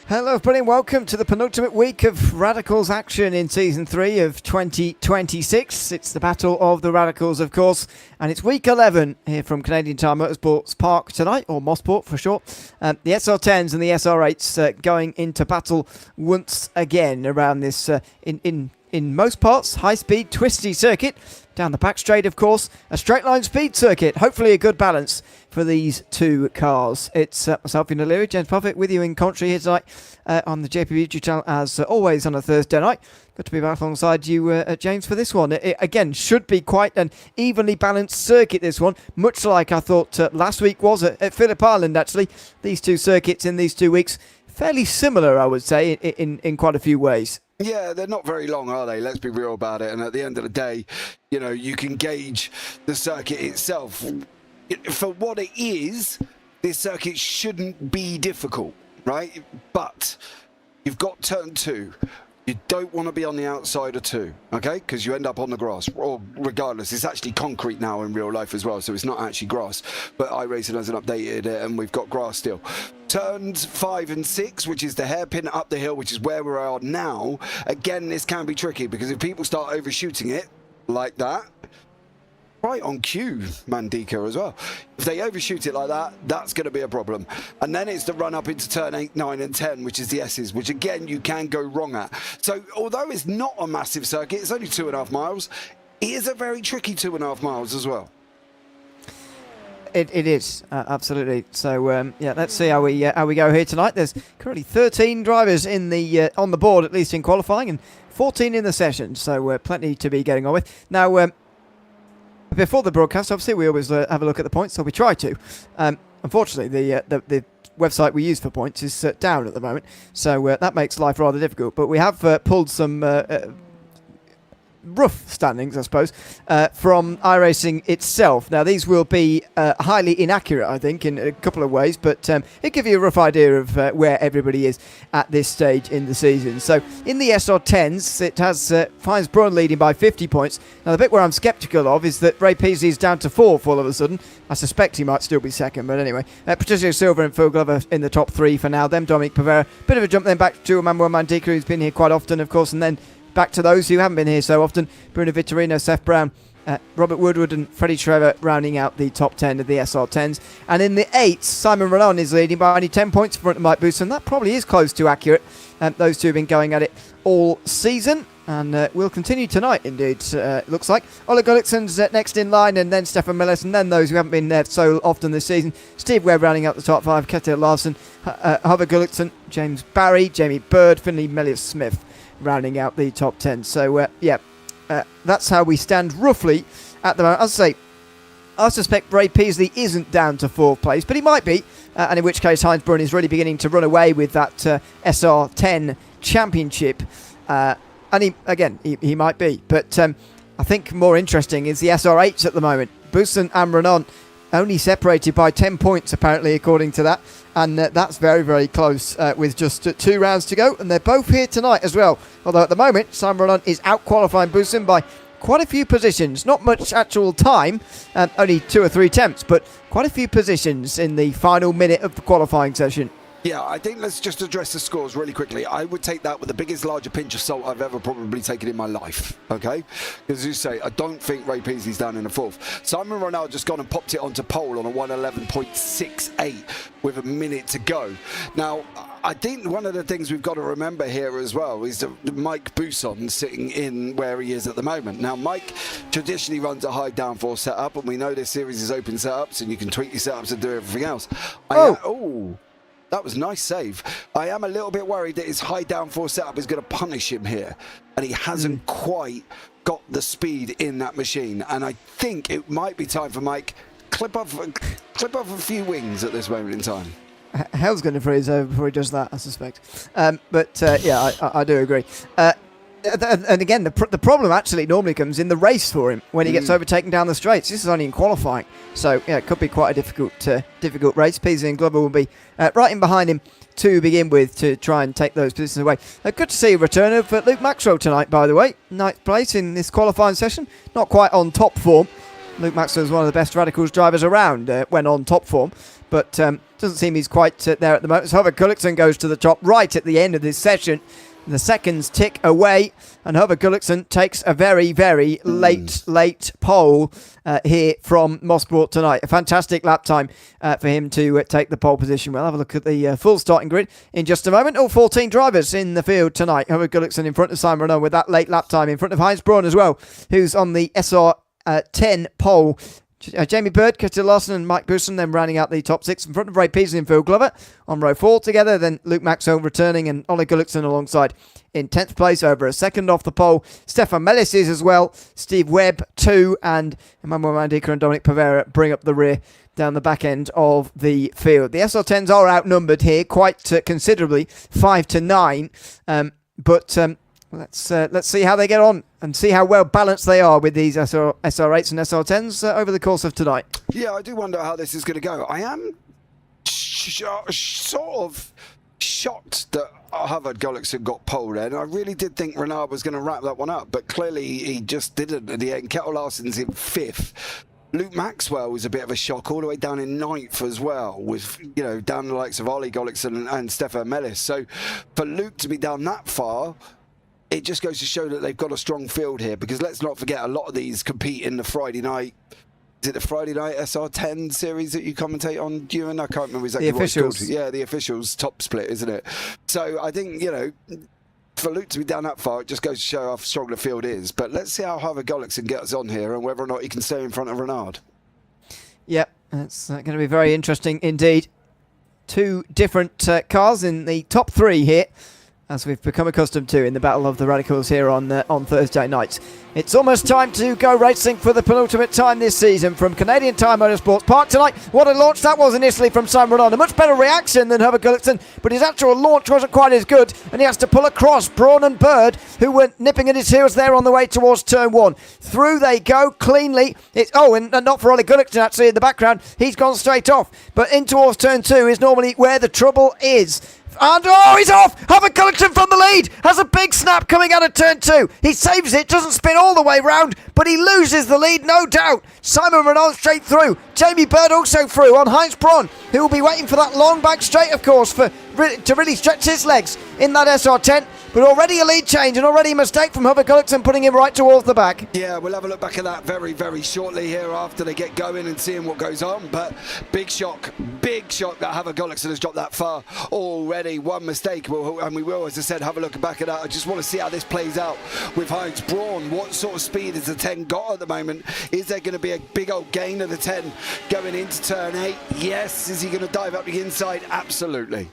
Hello everybody and welcome to the penultimate week of Radicals action in Season 3 of 2026. It's the Battle of the Radicals, of course, and it's week 11 here from Canadian Tire Motorsports Park tonight, or Mosport for short. The SR10s and the SR8s going into battle once again around this, in most parts, high-speed, twisty circuit. Down the back straight, of course, a straight-line speed circuit. Hopefully a good balance for these two cars. It's myself, Ewan O'Leary, James Parfitt, with you in commentary here tonight on the JPB YouTube channel, as always on a Thursday night. Good to be back alongside you, James, for this one. It, again, should be quite an evenly balanced circuit, this one, much like I thought last week was at Phillip Island, actually. These two circuits in these 2 weeks, fairly similar, I would say, in quite a few ways. Yeah, they're not very long, are they? Let's be real about it. And at the end of the day, you know, you can gauge the circuit itself. For what it is, this circuit shouldn't be difficult, right? But you've got turn 2. You don't want to be on the outside of 2, okay? Because you end up on the grass. Or regardless, it's actually concrete now in real life as well, so it's not actually grass. But iRacing hasn't updated it, and we've got grass still. Turns 5 and 6, which is the hairpin up the hill, which is where we are now. Again, this can be tricky, because if people start overshooting it like that, right on cue, Mandika as well. If they overshoot it like that, that's going to be a problem. And then it's the run up into turn 8, 9 and 10, which is the S's, which again, you can go wrong at. So although it's not a massive circuit, it's only 2.5 miles, it is a very tricky 2.5 miles as well. It is, absolutely. So, yeah, let's see how we go here tonight. There's currently 13 drivers in the on the board, at least in qualifying, and 14 in the session. So, plenty to be getting on with. Now, before the broadcast, obviously, we always have a look at the points, so we try to. Unfortunately, the website we use for points is down at the moment, so that makes life rather difficult. But we have pulled some rough standings, I suppose, from iRacing itself. Now, these will be highly inaccurate, I think, in a couple of ways, but it gives you a rough idea of where everybody is at this stage in the season. So, in the SR10s, it has finds Braun leading by 50 points. Now, the bit where I'm sceptical of is that Ray Peasley is down to 4th all of a sudden. I suspect he might still be second, but anyway. Patricio Silva and Phil Glover in the top 3 for now. Then Dominic Pavera. Bit of a jump then back to Manuel Mandika, who's been here quite often, of course, and then back to those who haven't been here so often: Bruno Vittorino, Seth Brown, Robert Woodward and Freddie Trevor rounding out the top 10 of the SR10s. And in the 8s, Simon Rolland is leading by only 10 points in front of Mike Booston. That probably is close to accurate. Those two have been going at it all season, and will continue tonight, indeed, looks like. Ola Gullickson's next in line, and then Stefan Millis, and then those who haven't been there so often this season: Steve Webb rounding out the top 5, Ketil Larson, Hover Gullickson, James Barry, Jamie Bird, Finley Mellius-Smith rounding out the top 10. So, that's how we stand roughly at the moment. As I say, I suspect Ray Peasley isn't down to 4th place, but he might be, and in which case Heinz Brunn is really beginning to run away with that SR10 championship. And he might be. But I think more interesting is the SR8s at the moment. Bousson and Renan only separated by 10 points, apparently, according to that. And that's very, very close with just 2 rounds to go. And they're both here tonight as well. Although at the moment, Simon Renan is out-qualifying Bousson by quite a few positions. Not much actual time, only 2 or 3 attempts, but quite a few positions in the final minute of the qualifying session. Yeah, I think let's just address the scores really quickly. I would take that with the biggest, larger pinch of salt I've ever probably taken in my life, okay? Because as you say, I don't think Ray Peasley's down in the 4th. Simon Ronaldo just gone and popped it onto pole on a 1:11.68 with a minute to go. Now, I think one of the things we've got to remember here as well is that Mike Bousson sitting in where he is at the moment. Now, Mike traditionally runs a high downforce setup, and we know this series is open setups, and you can tweak your setups and do everything else. That was a nice save. I am a little bit worried that his high downforce setup is going to punish him here, and he hasn't quite got the speed in that machine. And I think it might be time for Mike clip off a few wings at this moment in time. Hell's going to freeze over before he does that, I suspect. Yeah, I do agree. And again, the problem actually normally comes in the race for him when he gets overtaken down the straights. This is only in qualifying, so yeah, it could be quite a difficult race. Peasley and Glover will be right in behind him to begin with to try and take those positions away. Good to see a return of Luke Maxwell tonight, by the way. 9th place in this qualifying session. Not quite on top form. Luke Maxwell is one of the best Radicals drivers around when on top form, but doesn't seem he's quite there at the moment. So Hubert Gullickson goes to the top right at the end of this session. The seconds tick away, and Hubert Gullickson takes a very, very late pole here from Motorsport tonight. A fantastic lap time for him to take the pole position. We'll have a look at the full starting grid in just a moment. All 14 drivers in the field tonight. Hubert Gullickson in front of Simon Renault with that late lap time, in front of Heinz Braun as well, who's on the SR10 pole. Jamie Bird, Kitty Larson and Mike Bousson then rounding out the top 6 in front of Ray Peasley and Phil Glover on row 4 together. Then Luke Maxwell returning and Ollie Gullickson alongside in 10th place over a second off the pole. Stefan Mellis is as well. Steve Webb 2 and Emmanuel Mandika and Dominic Pavera bring up the rear down the back end of the field. The SR10s are outnumbered here quite considerably, 5-9. Let's see how they get on and see how well balanced they are with these SR8s and SR10s over the course of tonight. Yeah, I do wonder how this is going to go. I am sort of shocked that Hubert Gullickson got pole then. I really did think Renard was going to wrap that one up, but clearly he just didn't at the end. Kettle Larson's in 5th. Luke Maxwell was a bit of a shock, all the way down in 9th as well, with, you know, down the likes of Ollie Gullickson and Stefan Mellis. So for Luke to be down that far, it just goes to show that they've got a strong field here, because let's not forget, a lot of these compete in the Friday night. Is it the Friday night SR10 series that you commentate on, Ewan? I can't remember exactly what it's called. Yeah, the officials top split, isn't it? So I think, you know, for Luke to be down that far, it just goes to show how strong the field is. But let's see how Hubert Gullickson gets on here and whether or not he can stay in front of Renard. Yep, that's going to be very interesting indeed. 2 different cars in the top 3 here, as we've become accustomed to in the Battle of the Radicals here on Thursday nights. It's almost time to go racing for the penultimate time this season from Canadian Tire Motorsports Park tonight. What a launch that was initially from Simon Renaud. A much better reaction than Hubert Gullickson, but his actual launch wasn't quite as good, and he has to pull across Braun and Bird, who were nipping at his heels there on the way towards turn 1. Through they go cleanly. And not for Ollie Gullickson actually in the background. He's gone straight off, but in towards turn 2 is normally where the trouble is. And he's off! Hubert Gullickson from the lead has a big snap coming out of turn 2. He saves it, doesn't spin all the way round, but he loses the lead, no doubt. Simon Renaud straight through. Jamie Bird also through on Heinz Braun, who will be waiting for that long back straight, of course, to really stretch his legs in that SR10. But already a lead change and already a mistake from Hubert Gullickson, putting him right towards the back. Yeah, we'll have a look back at that very, very shortly here after they get going and seeing what goes on. But big shock that Hubert Gullickson has dropped that far already. One mistake, and we will, as I said, have a look back at that. I just want to see how this plays out with Heinz Braun. What sort of speed has the 10 got at the moment? Is there going to be a big old gain of the 10 going into turn 8? Yes. Is he going to dive up the inside? Absolutely.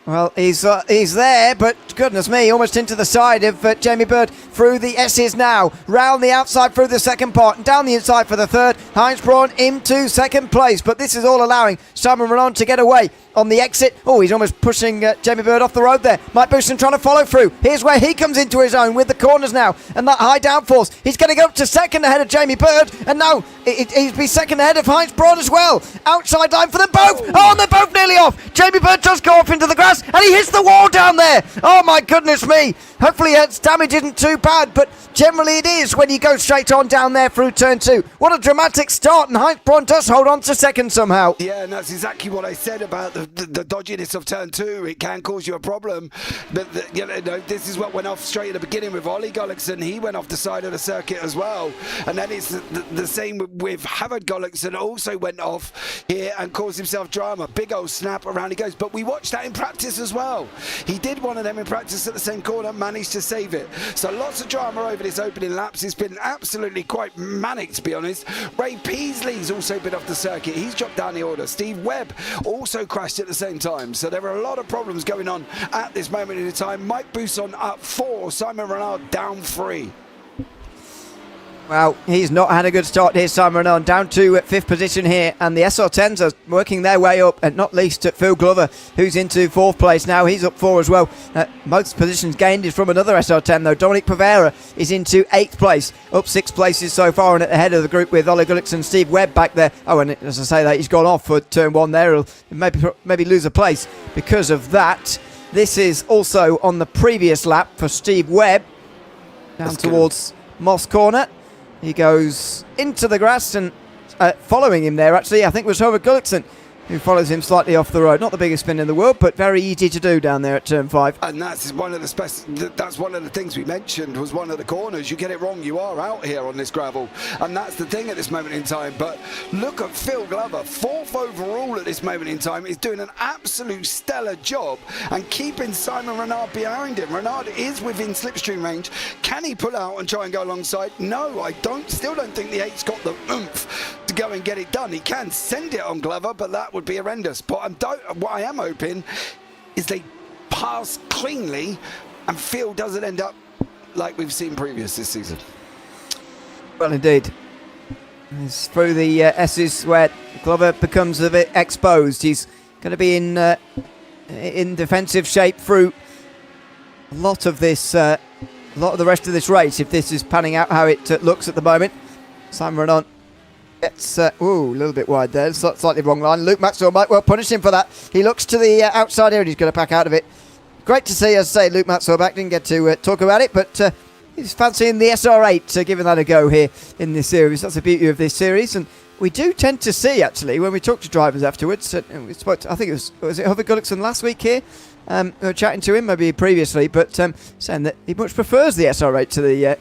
Well, he's there, but goodness me, almost into the side of Jamie Bird through the S's now. Round the outside through the second part and down the inside for the third. Heinz Braun into second place, but this is all allowing Simon Renaud to get away on the exit. Oh, he's almost pushing Jamie Bird off the road there. Mike Bousson trying to follow through. Here's where he comes into his own with the corners now and that high downforce. He's going to go up to second ahead of Jamie Bird, and now he'll be second ahead of Heinz Braun as well. Outside line for them both. Oh, and they're both nearly off. Jamie Bird does go off into the grass, and he hits the wall down there. Oh my goodness me. Hopefully its damage isn't too bad, but generally it is when you go straight on down there through turn 2. What a dramatic start, and Heinz Braun does hold on to second somehow. Yeah, and that's exactly what I said about the dodginess of turn 2. It can cause you a problem, but you know, this is what went off straight at the beginning with Ollie Gullickson. He went off the side of the circuit as well, and then it's the same with Hubert Gullickson. Also went off here and caused himself drama. Big old snap, around he goes. But we watched that in practice as well. He did one of them in practice at the same corner, managed to save it. So lots of drama over this opening laps. It's been absolutely quite manic, to be honest. Ray Peasley's also been off the circuit. He's dropped down the order. Steve Webb also crashed at the same time. So there are a lot of problems going on at this moment in time. Mike Bousson up 4, Simon Renaud down 3. Well, he's not had a good start here, Simon Renaud, down to 5th position here, and the SR10s are working their way up, and not least Phil Glover, who's into 4th place now. He's up 4 as well. Most positions gained is from another SR10 though. Dominic Pavera is into 8th place, up 6 places so far, and at the head of the group with Ollie Gullickson and Steve Webb back there. Oh, and as I say that, he's gone off for turn 1 there. He'll maybe lose a place because of that. This is also on the previous lap for Steve Webb, down towards Moss Corner. He goes into the grass, and following him there, actually, I think was Hubert Gullickson, who follows him slightly off the road. Not the biggest spin in the world, but very easy to do down there at turn 5. And that's one of the things we mentioned, was one of the corners. You get it wrong, you are out here on this gravel. And that's the thing at this moment in time. But look at Phil Glover, 4th overall at this moment in time. He's doing an absolute stellar job and keeping Simon Renard behind him. Renard is within slipstream range. Can he pull out and try and go alongside? No, I still don't think the 8's got the oomph to go and get it done. He can send it on Glover, but that would be horrendous. But what I am hoping is they pass cleanly and Phil doesn't end up like we've seen previous this season. Well, indeed. It's through the S's where Glover becomes a bit exposed. He's going to be in defensive shape through a lot of the rest of this race, if this is panning out how it looks at the moment. Simon Renan gets a little bit wide there, slightly wrong line. Luke Maxwell might well punish him for that. He looks to the outside here and he's going to back out of it. Great to see, as I say, Luke Maxwell back. Didn't get to talk about it, but he's fancying the SR8, giving that a go here in this series. That's the beauty of this series, and we do tend to see, actually, when we talk to drivers afterwards, we spoke to, I think was it Hover Gullickson last week here? We were chatting to him maybe previously, but saying that he much prefers the SR8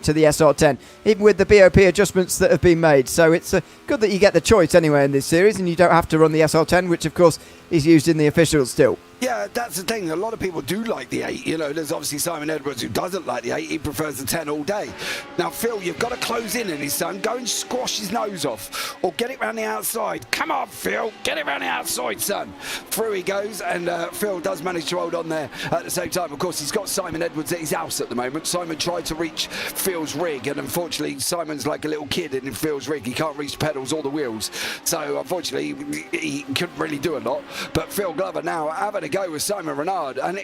to the SR10, even with the BOP adjustments that have been made. So it's good that you get the choice anyway in this series, and you don't have to run the SR10, which of course is used in the officials still. Yeah, that's the thing. A lot of people do like the 8. You know, there's obviously Simon Edwards who doesn't like the 8. He prefers the 10 all day. Now, Phil, you've got to close in on his son. Go and squash his nose off or get it round the outside. Come on, Phil. Get it round the outside, son. Through he goes, and Phil does manage to hold on there at the same time. Of course, he's got Simon Edwards at his house at the moment. Simon tried to reach Phil's rig, and unfortunately, Simon's like a little kid in Phil's rig. He can't reach the pedals or the wheels. So, unfortunately, he couldn't really do a lot. But Phil Glover now having a go with Simon Renard. And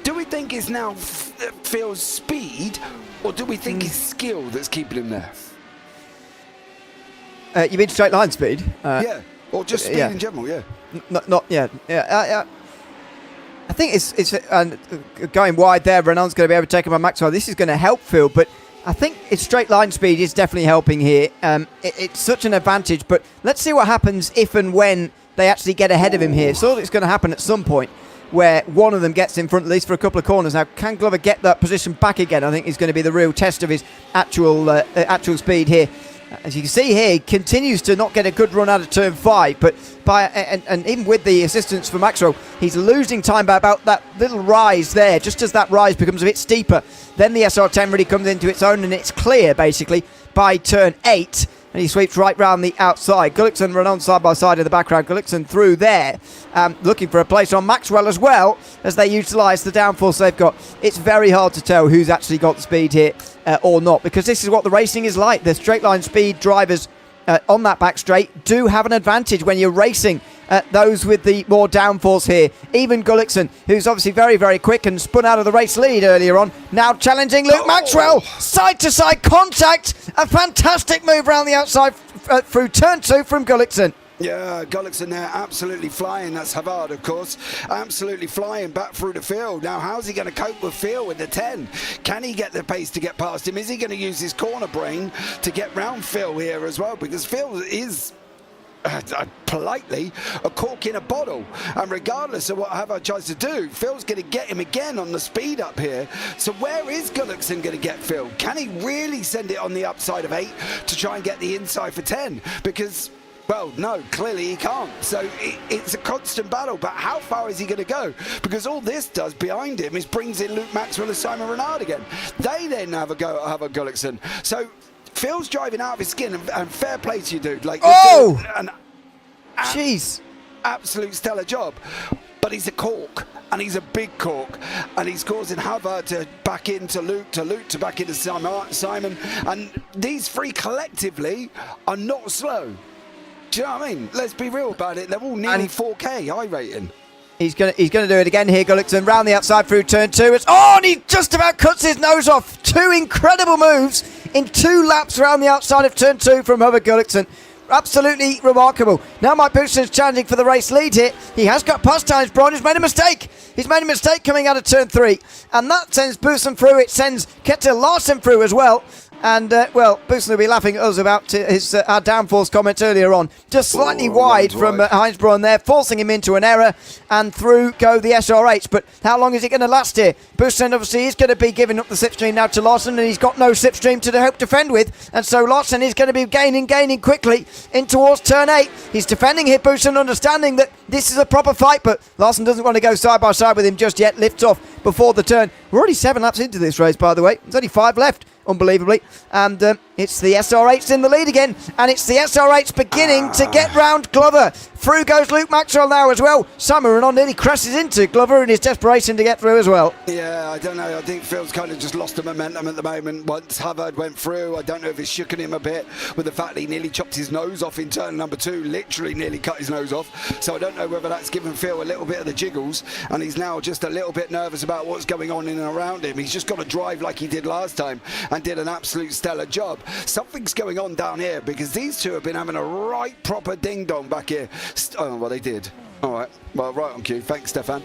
do we think it's now Phil's speed, or do we think it's skill that's keeping him there? You mean straight line speed? Yeah, or just speed in general, yeah. I think it's going wide there. Renard's going to be able to take him on Maxwell. This is going to help Phil, but I think its straight line speed is definitely helping here. It's such an advantage, but let's see what happens if and when they actually get ahead of him here. So it's going to happen at some point where one of them gets in front, at least for a couple of corners. Now, can Glover get that position back again? I think is going to be the real test of his actual speed here. As you can see here, he continues to not get a good run out of turn 5, but and even with the assistance from Maxwell, he's losing time by about that little rise there. Just as that rise becomes a bit steeper, then the SR10 really comes into its own, and it's clear basically by turn 8. And he sweeps right round the outside. Gullickson run on side by side in the background. Gullickson through there, looking for a place on Maxwell as well, as they utilise the downforce they've got. It's very hard to tell who's actually got the speed here or not, because this is what the racing is like. The straight line speed drivers on that back straight do have an advantage when you're racing those with the more downforce here. Even Gullickson, who's obviously very, very quick and spun out of the race lead earlier on, now challenging Luke Maxwell. Side-to-side contact. A fantastic move around the outside through turn 2 from Gullickson. Yeah, Gullickson there absolutely flying. That's Havard, of course. Absolutely flying back through the field. Now, how's he going to cope with Phil with the 10? Can he get the pace to get past him? Is he going to use his corner brain to get round Phil here as well? Because Phil is politely a cork in a bottle, and regardless of what Havard tries to do, Phil's going to get him again on the speed up here. So where is Gullickson going to get Phil? Can he really send it on the upside of 8 to try and get the inside for 10? Because, well, no, clearly he can't. So it's a constant battle, but how far is he going to go? Because all this does behind him is brings in Luke Maxwell and Simon Renard again. They then have a go at Havard Gullickson. So Phil's driving out of his skin, and fair play to you, dude. Like, you're doing an absolute stellar job. But he's a cork, and he's a big cork, and he's causing Havard to back into Luke, to back into Simon. And these three collectively are not slow. Do you know what I mean? Let's be real about it. They're all nearly 4K high rating. He's gonna do it again here, Gullickson, round the outside through turn 2. And he just about cuts his nose off. 2 incredible moves in 2 laps around the outside of turn 2 from Hover Gullickson. Absolutely remarkable. Now Mike Pearson's challenging for the race lead here. He has got pastimes. Braun has made a mistake. He's made a mistake coming out of turn 3. And that sends Bousson through. It sends Ketil Larsen through as well. And, well, Boosson will be laughing at us about his our downforce comments earlier on. Just slightly wide from Heinzbraun there, forcing him into an error, and through go the SRH. But how long is it going to last here? Boosson obviously is going to be giving up the slipstream now to Larson, and he's got no slipstream to help defend with. And so Larson is going to be gaining quickly in towards turn 8. He's defending here, Boosson, understanding that this is a proper fight, but Larson doesn't want to go side by side with him just yet. Lifts off before the turn. We're already 7 laps into this race, by the way. There's only 5 left, unbelievably. And it's the SRH in the lead again, and it's the SRH beginning to get round Glover. Through goes Luke Maxwell now as well. Simon Renaud nearly crashes into Glover in his desperation to get through as well. Yeah, I don't know. I think Phil's kind of just lost the momentum at the moment. Once Hubbard went through, I don't know if it's shooken him a bit with the fact that he nearly chopped his nose off in turn number 2, literally nearly cut his nose off. So I don't know whether that's given Phil a little bit of the jiggles, and he's now just a little bit nervous about what's going on in and around him. He's just got to drive like he did last time and did an absolute stellar job. Something's going on down here because these two have been having a right proper ding-dong back here. Oh, well, they did. All right. Well, right on cue. Thanks, Stefan.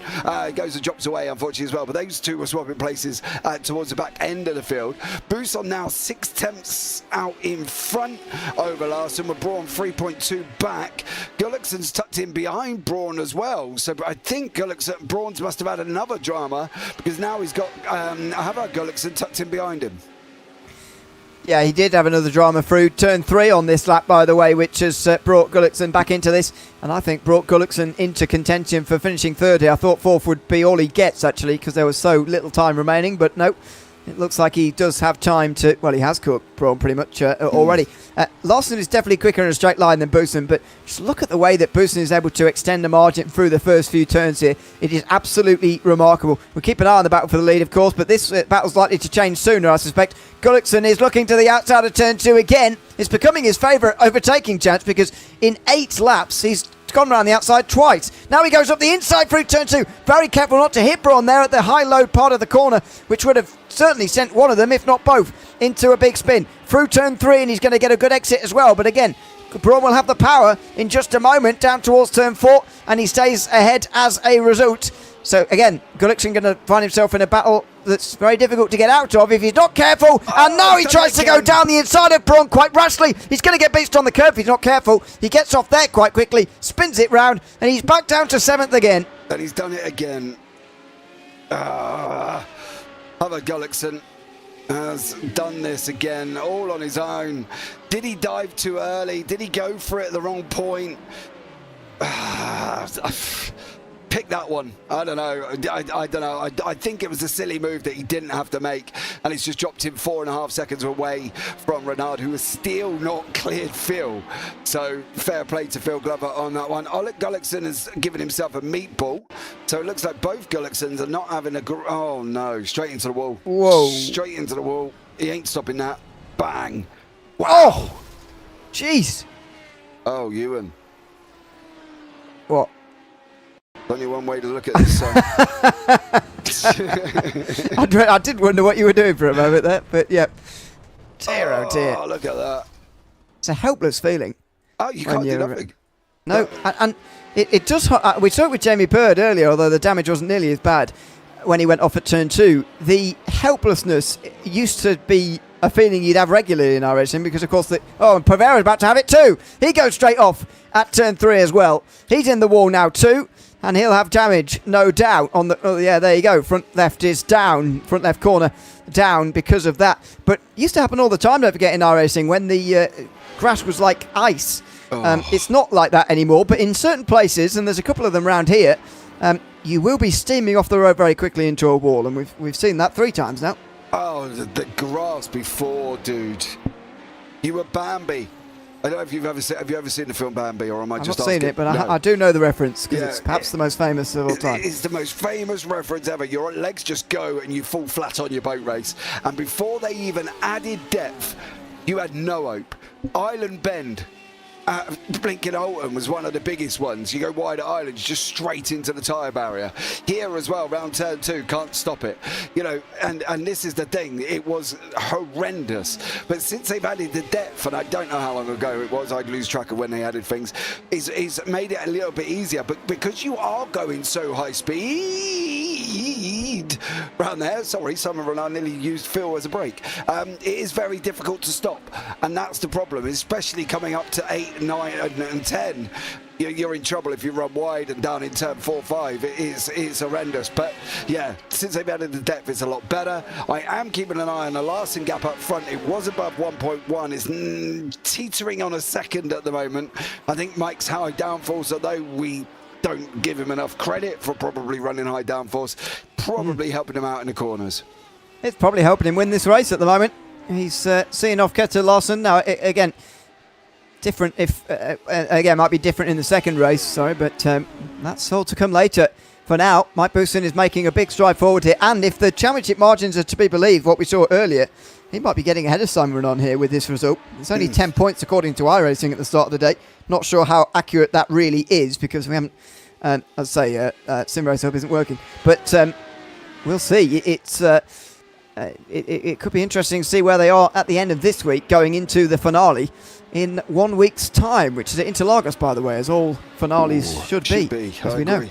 Goes and drops away, unfortunately, as well. But those two were swapping places towards the back end of the field. Bousson now 6/10 out in front over Larson, with Braun 3.2 back. Gullickson's tucked in behind Braun as well. So I think Braun's must have had another drama because now he's got Gullickson tucked in behind him. Yeah, he did have another drama through turn 3 on this lap, by the way, which has brought Gullickson back into this, and I think brought Gullickson into contention for finishing third here. I thought fourth would be all he gets, actually, because there was so little time remaining, but no. It looks like he does have time to... Well, he has cooked Braun pretty much already. Larson is definitely quicker in a straight line than Bousson, but just look at the way that Bousson is able to extend the margin through the first few turns here. It is absolutely remarkable. We'll keep an eye on the battle for the lead, of course, but this battle's likely to change sooner, I suspect. Gullickson is looking to the outside of turn 2 again. It's becoming his favourite overtaking chance because in 8 laps, he's gone around the outside twice. Now he goes up the inside through turn 2. Very careful not to hit Braun there at the high load part of the corner, which would have certainly sent one of them, if not both, into a big spin. Through turn 3, and he's going to get a good exit as well. But again, Braun will have the power in just a moment down towards turn 4, and he stays ahead as a result. So again, Gullickson going to find himself in a battle that's very difficult to get out of if he's not careful. And now he tries to go down the inside of Braun quite rashly. He's going to get beached on the curve if he's not careful. He gets off there quite quickly, spins it round, and he's back down to 7th again. And he's done it again. Other Gullickson has done this again, all on his own. Did he dive too early? Did he go for it at the wrong point? Pick that one. I don't know. I don't know. I think it was a silly move that he didn't have to make, and it's just dropped him 4.5 seconds away from Renaud, who has still not cleared Phil. So fair play to Phil Glover on that one. Oleg Gullickson has given himself a meatball, so it looks like both Gullicksons are not having a... Oh no, straight into the wall. Whoa. Straight into the wall. He ain't stopping that. Bang. Wow. Oh, jeez. Oh, Ewan. What? Only one way to look at this. I did wonder what you were doing for a moment there, but yeah. Dear, oh dear. Oh, look at that. It's a helpless feeling. Oh, you can't do nothing. No, and it does... we saw it with Jamie Bird earlier, although the damage wasn't nearly as bad when he went off at turn 2. The helplessness used to be a feeling you'd have regularly in our racing because, of course, and Pavera's about to have it too. He goes straight off at turn 3 as well. He's in the wall now too. And he'll have damage, no doubt, on the... Oh, yeah, there you go. Front left is down. Front left corner down because of that. But it used to happen all the time, don't forget, in our racing, when the grass was like ice. It's not like that anymore, but in certain places, and there's a couple of them around here, you will be steaming off the road very quickly into a wall, and we've seen that 3 times now. Oh, the grass before, dude. You were Bambi. I don't know if have you ever seen the film Bambi, or am I just asking? I've not seen it, but no. I do know the reference because it's perhaps the most famous of all time. It's the most famous reference ever. Your legs just go and you fall flat on your boat race. And before they even added depth, you had no hope. Island Bend. Blinking Holton was one of the biggest ones. You go wide at Islands, just straight into the tyre barrier. Here as well, round turn 2, can't stop it. You know, and this is the thing, it was horrendous. But since they've added the depth, and I don't know how long ago it was, I'd lose track of when they added things, it's made it a little bit easier. But because you are going so high speed, speed around there. Sorry, Simon Renan nearly used Phil as a brake. It is very difficult to stop, and that's the problem, especially coming up to 8, 9 and 10. You're in trouble if you run wide and down in turn 4, 5. It's horrendous. But yeah, since they've added the depth, it's a lot better. I am keeping an eye on the Larson gap up front. It was above 1.1. It's teetering on a second at the moment. I think Mike's high downforce, although we don't give him enough credit for probably running high downforce, probably helping him out in the corners. It's probably helping him win this race at the moment. He's seeing off Ketter Larson. Now, again, different if again might be different in the second race, sorry, but that's all to come later. For now, Mike Bousson is making a big stride forward here, and if the championship margins are to be believed, what we saw earlier, he might be getting ahead of Simon Renan here with this result. It's only 10 points according to iRacing at the start of the day. Not sure how accurate that really is, because we haven't, I'd say Sim Race Hub isn't working, but we'll see. It could be interesting to see where they are at the end of this week, going into the finale in 1 week's time, which is at Interlagos, by the way, as all finales should be, as we know.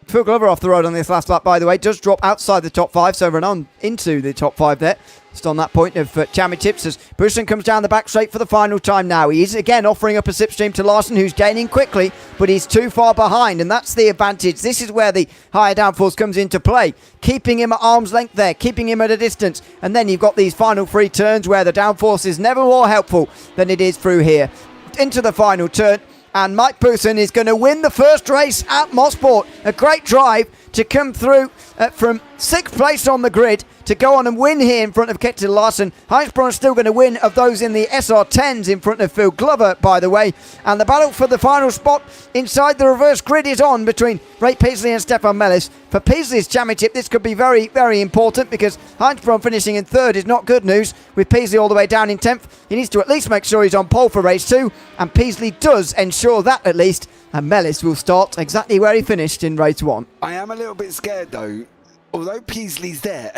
Phil Glover off the road on this last lap, by the way, does drop outside the top 5, so Renan into the top 5 there. Just on that point of championships, as Bousson comes down the back straight for the final time now. He is again offering up a slipstream to Larson, who's gaining quickly, but he's too far behind, and that's the advantage. This is where the higher downforce comes into play, keeping him at arm's length there, keeping him at a distance, and then you've got these final 3 turns where the downforce is never more helpful than it is through here. Into the final turn, and Mike Bousson is going to win the first race at Motorsport. A great drive to come through from 6th place on the grid to go on and win here in front of Ketter Larson. Heinz Braun's still going to win of those in the SR10s in front of Phil Glover, by the way. And the battle for the final spot inside the reverse grid is on between Ray Peasley and Stefan Mellis. For Peasley's championship, this could be very, very important, because Heinz Braun finishing in 3rd is not good news. With Peasley all the way down in 10th, he needs to at least make sure he's on pole for race 2, and Peasley does ensure that at least, and Mellis will start exactly where he finished in race 1. I am a little bit scared though. Although Peasley's there,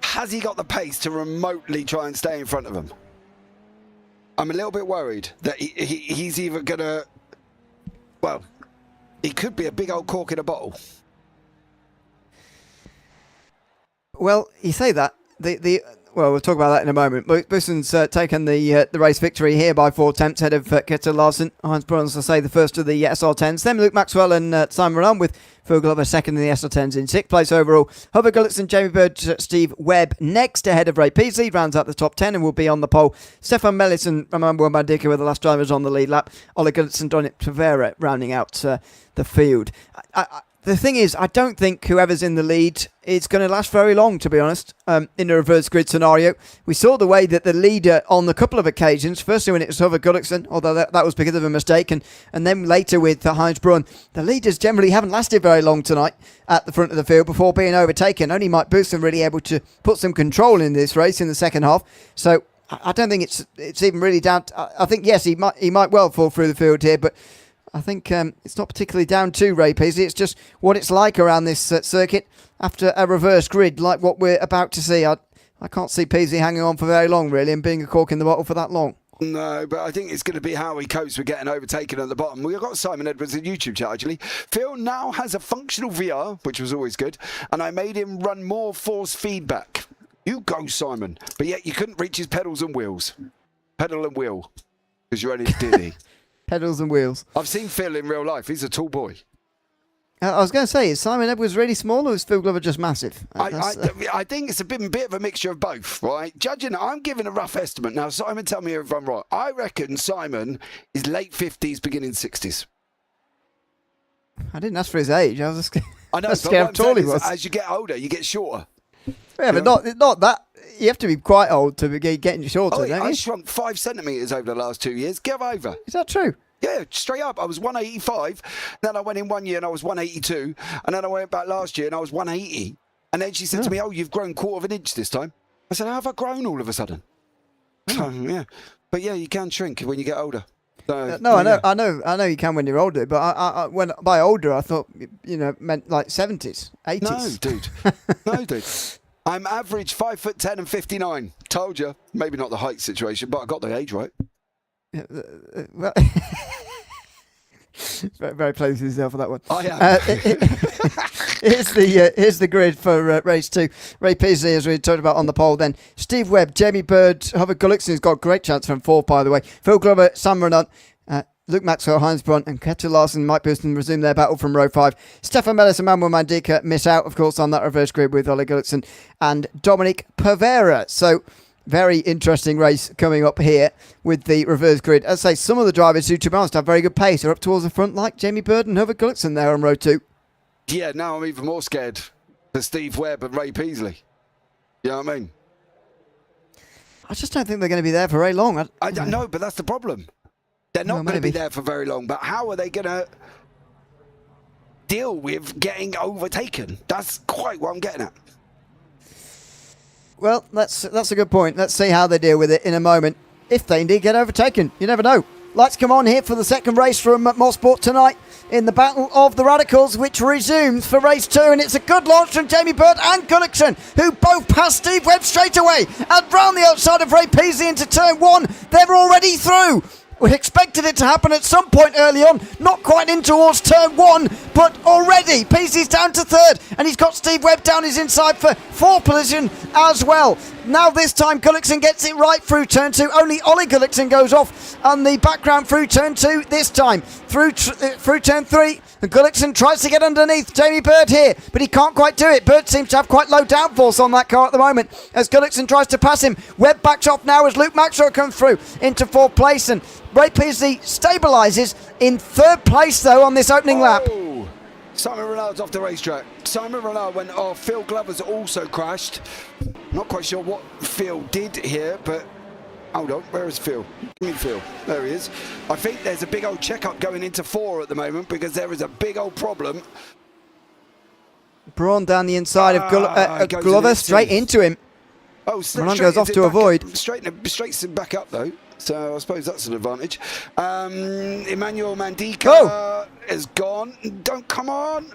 has he got the pace to remotely try and stay in front of him? I'm a little bit worried that he's either going to... Well, he could be a big old cork in a bottle. Well, you say that. Well, we'll talk about that in a moment. Bousson's taken the race victory here by 4 attempts ahead of Ketter Larson. Heinz Braun, as I say, the first of the SR10s. Then Luke Maxwell and Simon Renan, with Phil Glover second in the SR10s in 6th place overall. Hubert Gullickson, Jamie Bird, Steve Webb next ahead of Ray Peasley. Rounds out the top 10 and will be on the pole. Stefan Mellis and Roman Bandika were the last drivers on the lead lap. Oleg Gullickson, Donit Tavera rounding out the field. The thing is, I don't think whoever's in the lead is going to last very long, to be honest, in a reverse grid scenario. We saw the way that the leader on a couple of occasions, firstly when it was Hubert Gullickson, although that was because of a mistake, and then later with Heinz Braun, the leaders generally haven't lasted very long tonight at the front of the field before being overtaken. Only Mike Bousson really able to put some control in this race in the second half. So I don't think it's even really down to, I think, yes, he might well fall through the field here, but I think it's not particularly down to Ray Peasley. It's just what it's like around this circuit after a reverse grid like what we're about to see. I can't see Peasley hanging on for very long, really, and being a cork in the bottle for that long. No, but I think it's going to be how he copes with getting overtaken at the bottom. We've got Simon Edwards in YouTube chat, actually. Phil now has a functional VR, which was always good, and I made him run more force feedback. You go, Simon. But yet you couldn't reach his pedals and wheels. Pedal and wheel, because you're only diddy. Pedals and wheels. I've seen Phil in real life. He's a tall boy. I was going to say, is Simon Edwards really small, or is Phil Glover just massive? I think it's a bit of a mixture of both, right? Judging, I'm giving a rough estimate. Now, Simon, tell me if I'm right. I reckon Simon is late 50s, beginning 60s. I didn't ask for his age. I was just scared how but tall he was. As you get older, you get shorter. Yeah, but not that. You have to be quite old to be getting shorter, don't you? I shrunk 5 centimetres over the last 2 years. Get over. Is that true? Yeah, straight up. I was 185. Then I went in 1 year and I was 182. And then I went back last year and I was 180. And then she said to me, "Oh, you've grown 1/4 inch this time." I said, "How have I grown all of a sudden?" Yeah. But yeah, you can shrink when you get older. So, no, I know you can when you're older, but I when by older I thought meant like 70s, 80s. No, dude. I'm average 5'10" and 59. Told you. Maybe not the height situation, but I got the age right. Well, very, very pleased with yourself for that one. I am. Here's the grid for race 2. Ray Peasley, as we talked about on the pole then. Steve Webb, Jamie Bird, Hubert Gullickson's got a great chance from 4th, by the way. Phil Glover, Sam Renant, Luke Maxwell, Heinz Brunt and Ketil Larsen, Mike Booston resume their battle from row 5. Stefan Mellis and Manuel Mandika miss out, of course, on that reverse grid with Ole Gullickson and Dominic Pavera. So, very interesting race coming up here with the reverse grid. As I say, some of the drivers who, to be honest, have very good pace are up towards the front, like Jamie Bird and Hubert Gullickson there on row 2. Yeah, now I'm even more scared for Steve Webb and Ray Peasley. You know what I mean? I just don't think they're going to be there for very long. I don't know, but that's the problem. They're not going to be there for very long, but how are they going to deal with getting overtaken? That's quite what I'm getting at. Well, that's a good point. Let's see how they deal with it in a moment. If they indeed get overtaken, you never know. Lights come on here for the second race from Motorsport tonight in the Battle of the Radicals, which resumes for race 2. And it's a good launch from Jamie Bird and Gullickson, who both passed Steve Webb straight away. And round the outside of Ray Peasley into turn 1, they're already through. We expected it to happen at some point early on, not quite in towards turn 1, but already Peasley's down to 3rd, and he's got Steve Webb down his inside for 4th position as well. Now this time Gullickson gets it right through turn 2. Only Ole Gullickson goes off on the background through turn 2 this time. Through turn 3, Gullickson tries to get underneath Jamie Bird here, but he can't quite do it. Bird seems to have quite low downforce on that car at the moment as Gullickson tries to pass him. Webb backs off now as Luke Maxwell comes through into 4th place, and Ray Peasley stabilises in 3rd place though on this opening lap. Simon Renard's off the racetrack. Simon Renard went off. Phil Glover's also crashed. Not quite sure what Phil did here, but hold on, where is Phil? Give me Phil. There he is. I think there's a big old checkup going into 4 at the moment because there is a big old problem. Braun down the inside of Glover, straight into him. Oh, Renard goes off to avoid. Straighten him back up though. So I suppose that's an advantage. Emmanuel Mandika is gone. Don't come on.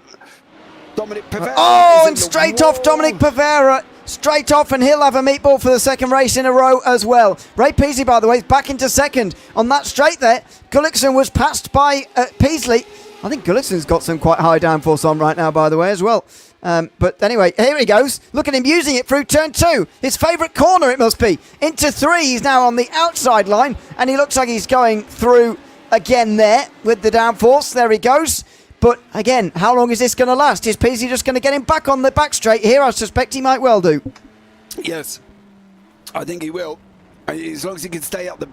Dominic Pavera. Oh, and straight off Dominic Pavera. Straight off, and he'll have a meatball for the second race in a row as well. Ray Peasley, by the way, is back into 2nd. On that straight there, Gullickson was passed by Peasley. I think Gullickson's got some quite high downforce on right now, by the way, as well. But anyway, here he goes. Look at him using it through turn 2. His favourite corner, it must be. Into 3, he's now on the outside line, and he looks like he's going through again there with the downforce. There he goes. But again, how long is this going to last? Is Peasley just going to get him back on the back straight here? I suspect he might well do. Yes, I think he will. As long as he can stay up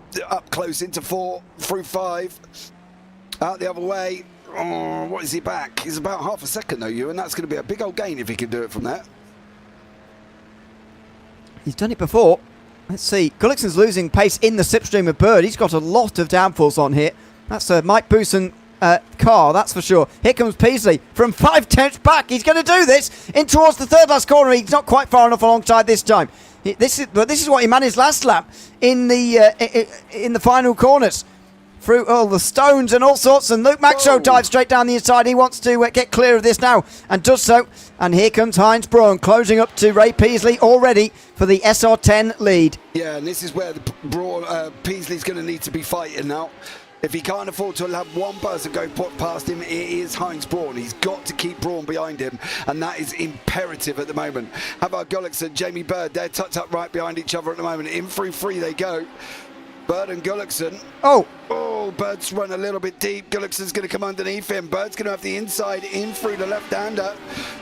close into 4 through 5. Out the other way. Oh, what is he back? He's about half a second though, Ewan. That's going to be a big old gain if he can do it from there. He's done it before. Let's see. Gullickson's losing pace in the slipstream of Bird. He's got a lot of downforce on here. That's Mike Booston car, that's for sure. Here comes Peasley from 5 tenths back. He's going to do this in towards the 3rd last corner. He's not quite far enough alongside this time. This is what he managed last lap in the final corners. Through all the stones and all sorts, and Luke Maxwell dives straight down the inside. He wants to get clear of this now and does so. And here comes Heinz Braun closing up to Ray Peasley already for the SR10 lead. Yeah, and this is where Peasley's going to need to be fighting now. If he can't afford to have one person go past him, it is Heinz Braun. He's got to keep Braun behind him, and that is imperative at the moment. How about Gullickson, Jamie Bird? They're tucked up right behind each other at the moment. In through 3 they go. Bird and Gullickson. Oh, Bird's run a little bit deep. Gullickson's going to come underneath him. Bird's going to have the inside in through the left-hander.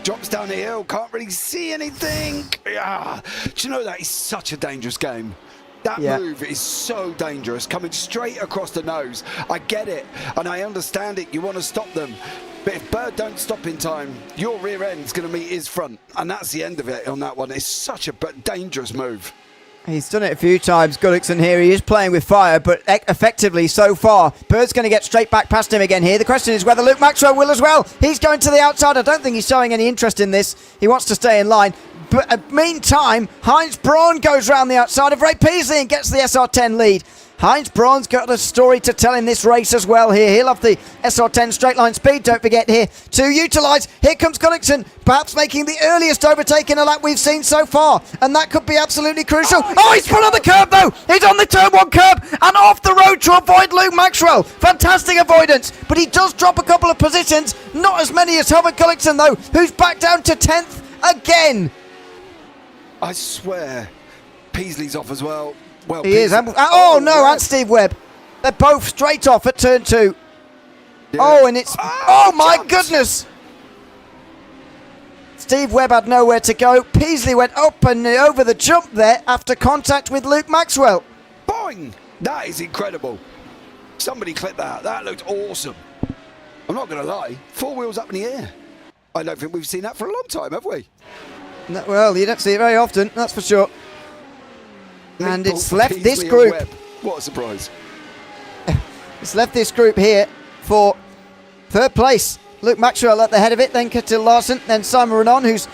Drops down the hill. Can't really see anything. Yeah. Do you know that is such a dangerous game? That move is so dangerous, coming straight across the nose. I get it, and I understand it. You want to stop them. But if Bird don't stop in time, your rear end's going to meet his front. And that's the end of it on that one. It's such a dangerous move. He's done it a few times, Gullickson here. He is playing with fire, but effectively so far. Bird's going to get straight back past him again here. The question is whether Luke Maxwell will as well. He's going to the outside. I don't think he's showing any interest in this. He wants to stay in line. But meantime, Heinz Braun goes round the outside of Ray Peasley and gets the SR10 lead. Heinz Braun's got a story to tell in this race as well here. He'll have the SR10 straight line speed, don't forget, here to utilise. Here comes Gullickson, perhaps making the earliest overtake in a lap we've seen so far, and that could be absolutely crucial. Oh, he's put on the curb though. He's on the turn 1 curb and off the road to avoid Luke Maxwell. Fantastic avoidance, but he does drop a couple of positions. Not as many as Howard Gullickson though, who's back down to 10th again. I swear, Peasley's off as well. Well, he is. Oh no, and Steve Webb. They're both straight off at turn 2. Yeah. Oh, and it's... Oh my goodness! Steve Webb had nowhere to go. Peasley went up and over the jump there after contact with Luke Maxwell. Boing! That is incredible. Somebody clip that. That looked awesome. I'm not going to lie. 4 wheels up in the air. I don't think we've seen that for a long time, have we? No, well, you don't see it very often, that's for sure. And it's left this group. What a surprise. It's left this group here for 3rd place. Luke Maxwell at the head of it, then Ketil Larson, then Simon Renon, who's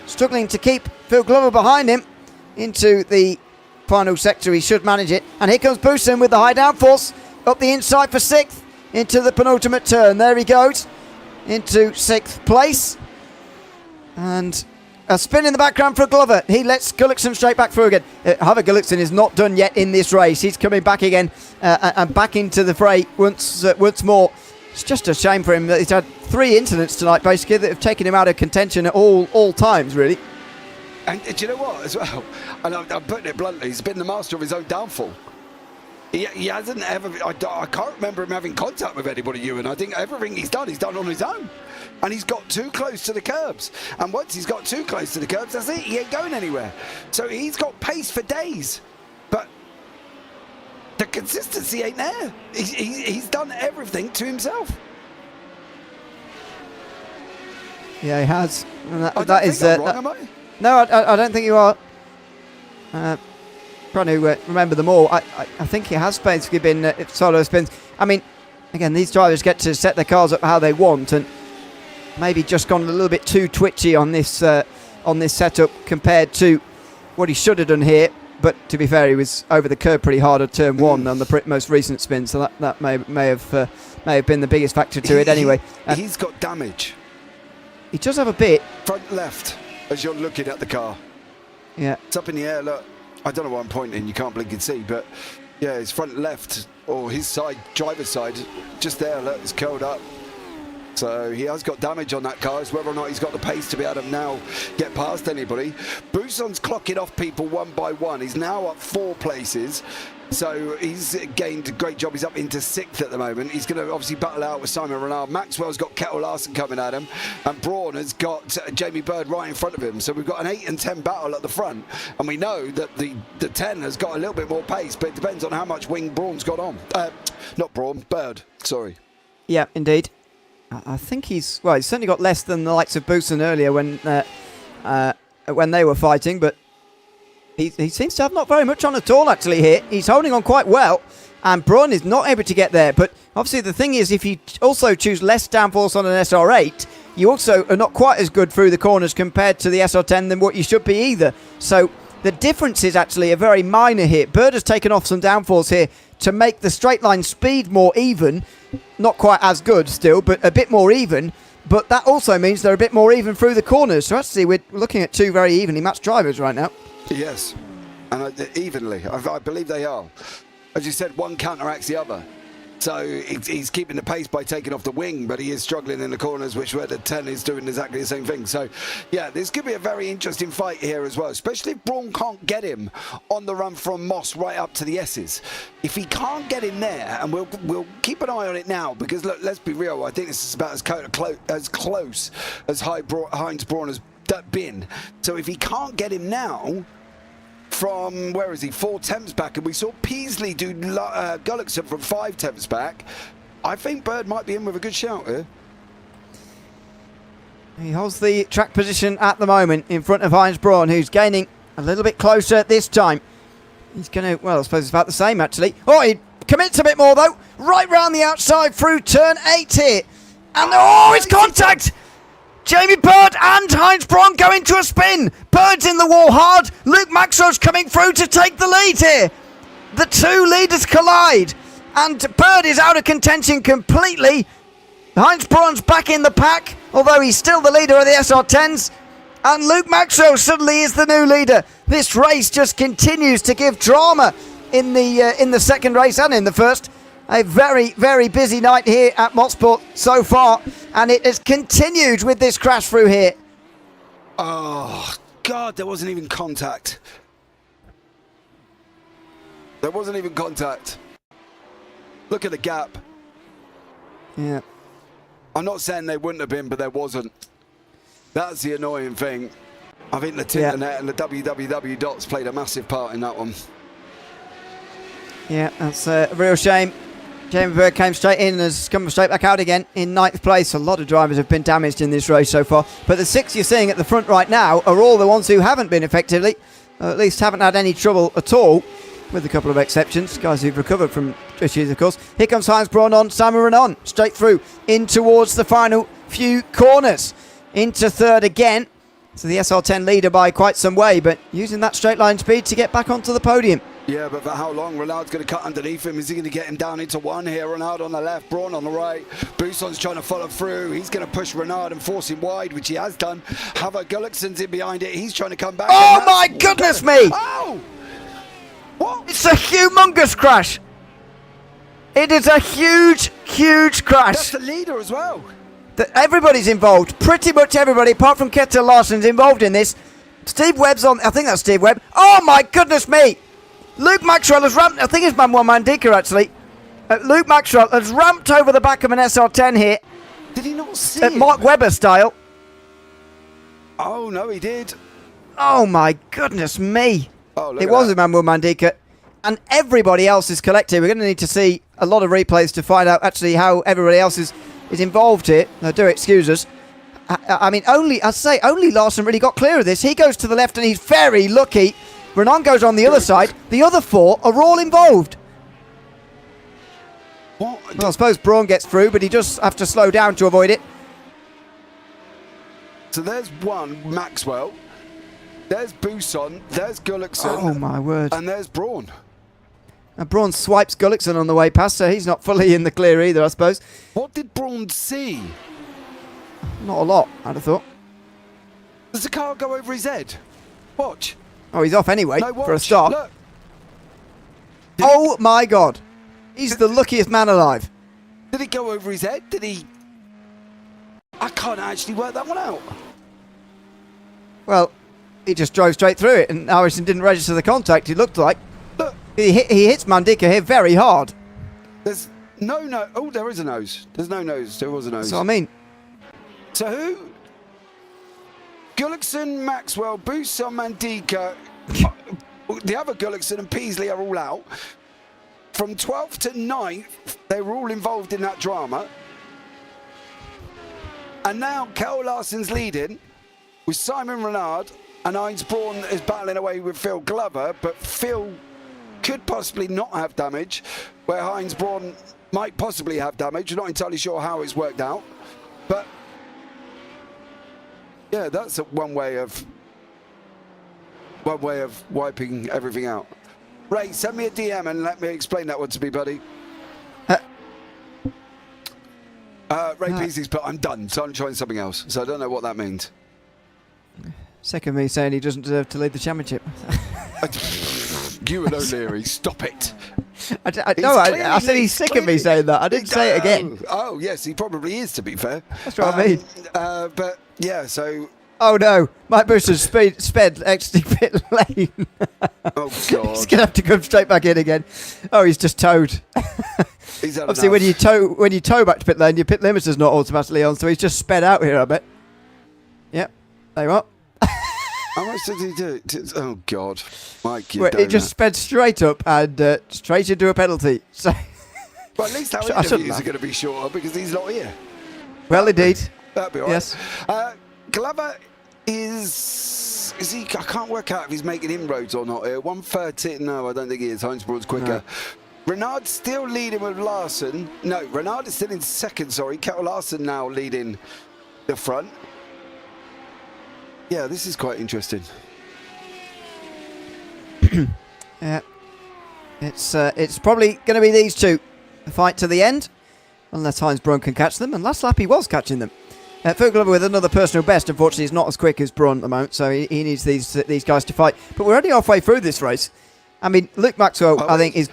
struggling to keep Phil Glover behind him into the final sector. He should manage it. And here comes Boussin with the high downforce up the inside for 6th into the penultimate turn. There he goes into 6th place. And a spin in the background for Glover. He lets Gullickson straight back through again. However, Gullickson is not done yet in this race. He's coming back again and back into the fray once more. It's just a shame for him that he's had 3 incidents tonight, basically, that have taken him out of contention at all times, really. And do you know what, as well? And I'm putting it bluntly, he's been the master of his own downfall. He hasn't ever... I can't remember him having contact with anybody, Ewan. I think everything he's done on his own. And he's got too close to the curbs. And once he's got too close to the curbs, that's it. He ain't going anywhere. So he's got pace for days. But the consistency ain't there. He's done everything to himself. Yeah, he has. And that is wrong, am I? No, I don't think you are. Trying to remember them all. I think it has basically been solo spins. I mean, again, these drivers get to set their cars up how they want, and maybe just gone a little bit too twitchy on this setup compared to what he should have done here. But to be fair, he was over the curb pretty hard at turn 1 on the most recent spin, so that may have been the biggest factor to it anyway. He's got damage. He does have a bit. Front left, as you're looking at the car. Yeah. It's up in the air, look. I don't know why I'm pointing, you can't blink and see, but yeah, his front left, or his side, driver's side, just there, look, it's curled up. So he has got damage on that car. It's whether or not he's got the pace to be able to now get past anybody. Boussin's clocking off people one by one. He's now up 4 places. So he's gained a great job. He's up into 6th at the moment. He's going to obviously battle out with Simon Renard. Maxwell's got Ketil Larson coming at him. And Braun has got Jamie Bird right in front of him. So we've got an 8 and 10 battle at the front. And we know that the 10 has got a little bit more pace, but it depends on how much wing Braun's got on. Not Braun, Bird, sorry. Yeah, indeed. I think he's certainly got less than the likes of Boussin earlier when they were fighting, but he seems to have not very much on at all actually here. He's holding on quite well, and Braun is not able to get there. But obviously the thing is, if you also choose less downforce on an SR8, you also are not quite as good through the corners compared to the SR10 than what you should be either. So the differences actually are very minor here. Bird has taken off some downforce here to make the straight line speed more even. Not quite as good still, but a bit more even. But that also means they're a bit more even through the corners. So actually we're looking at 2 very evenly matched drivers right now. Yes, and evenly. I believe they are. As you said, one counteracts the other. So he's keeping the pace by taking off the wing, but he is struggling in the corners, which where the 10 is doing exactly the same thing. So, yeah, this could be a very interesting fight here as well, especially if Braun can't get him on the run from Moss right up to the S's. If he can't get in there, and we'll keep an eye on it now, because, look, let's be real, I think this is about as close as Heinz Braun has been. So if he can't get him now... From, where is he, 4 tenths back, and we saw Peasley do Gullickson from 5 tenths back. I think Bird might be in with a good shout here. He holds the track position at the moment in front of Heinz Braun, who's gaining a little bit closer this time. He's going to, well, I suppose it's about the same actually. Oh, he commits a bit more though, right round the outside through turn 8 here. And it's contact! Jamie Bird and Heinz Braun go into a spin. Bird's in the wall hard. Luke Maxwell's coming through to take the lead here. the two leaders collide, and Bird is out of contention completely. Heinz Braun's back in the pack, although he's still the leader of the SR10s. And Luke Maxwell suddenly is the new leader. This race just continues to give drama in the second race and in the first. A very, very busy night here at Motorsport so far, and it has continued with this crash through here. Oh, God, there wasn't even contact. There wasn't even contact. Look at the gap. Yeah. I'm not saying they wouldn't have been, but there wasn't. That's the annoying thing. I think the internet and the www dots played a massive part in that one. Yeah, that's a real shame. Jamie Bird came straight in and has come straight back out again in 9th place. A lot of drivers have been damaged in this race so far. But the 6 you're seeing at the front right now are all the ones who haven't been effectively, or at least haven't had any trouble at all, with a couple of exceptions. Guys who've recovered from issues, of course. Here comes Heinz Braun on, Simon Renon, straight through in towards the final few corners. Into third again. So the SR10 leader by quite some way, but using that straight line speed to get back onto the podium. Yeah, but for how long? Renard's going to cut underneath him. Is he going to get him down into one here? Renard on the left, Braun on the right. Busson's trying to follow through. He's going to push Renard and force him wide, which he has done. Havok Gullickson's in behind it. He's trying to come back. Oh my goodness me! Oh! What? It's a humongous crash. It is a huge, huge crash. That's the leader as well. Everybody's involved. Pretty much everybody, apart from Kjetil Larson's involved in this. Steve Webb's on. I think that's Steve Webb. Oh my goodness me! Luke Maxwell has ramped. I think it's Manuel Mandika actually. Luke Maxwell has ramped over the back of an SR10 here. Did he not see it? Mark Webber style. Oh no, he did. Oh my goodness me! Oh, look it at was that. Manuel Mandika, and everybody else is collected. We're going to need to see a lot of replays to find out actually how everybody else is involved here. No, do excuse us. I mean, only Larson really got clear of this. He goes to the left and he's very lucky. Renan goes on the other side. The other four are all involved. What? Well, I suppose Braun gets through, but he does have to slow down to avoid it. So there's one, Maxwell. There's Busson. There's Gullickson. Oh my word. And there's Braun. And Braun swipes Gullickson on the way past, so he's not fully in the clear either, I suppose. What did Braun see? Not a lot, I'd have thought. Does the car go over his head? Watch. Oh, he's off anyway, No, watch. for a start. Look. Oh my God. He's the luckiest man alive. Did it go over his head? Did he... I can't actually work that one out. Well, he just drove straight through it, and Harrison didn't register the contact, it looked like. Look. He hits Mandika here very hard. There's no nose. Oh, there is a nose. There's no nose. There was a nose. So, I mean... So who? Gullickson, Maxwell, Busson, Mandika. The other Gullickson and Peasley are all out. From 12th to 9th, they were all involved in that drama. And now Kjetil Larson's leading with Simon Renard, and Heinz Braun is battling away with Phil Glover, but Phil could possibly not have damage, where Heinz Braun might possibly have damage. We're not entirely sure how it's worked out. But yeah, that's one way of wiping everything out. Ray, send me a DM and let me explain that one to me, buddy. Ray Peasley's put, I'm done, so I'm trying something else. So I don't know what that means. Second me saying he doesn't deserve to lead the championship. Ewan O'Leary, stop it. I said he's sick of me saying that. I didn't say it again. Oh, yes, he probably is, to be fair. That's what I mean. But, yeah, so... Oh, no. Mike Boosters sped extra pit lane. Oh, God. He's going to have to come straight back in again. Oh, he's just towed. He's had Obviously, enough. when you tow back to pit lane, your pit limiter's not automatically on, so he's just sped out here, I bet. Yep. There you are. How much did he do? Oh, God. Mike, you Well, don't it just sped straight up and straight into a penalty. So, Well, at least our I shouldn't interviews are going to be shorter because he's not here. well, indeed. That'd be all right. Yes. Glover is he? I can't work out if he's making inroads or not here. 1:30. No, I don't think he is. Heinz Braun's quicker. No. Renard's still leading with Larson. No, Renard is still in second. Sorry, Kjetil Larson now leading the front. Yeah, this is quite interesting. Yeah. It's probably going to be these two, the fight to the end, unless Heinz Braun can catch them. And last lap he was catching them. Vogler with another personal best. Unfortunately, he's not as quick as Braun at the moment, so he needs these guys to fight. But we're only halfway through this race. I mean, Luke Maxwell, I think, is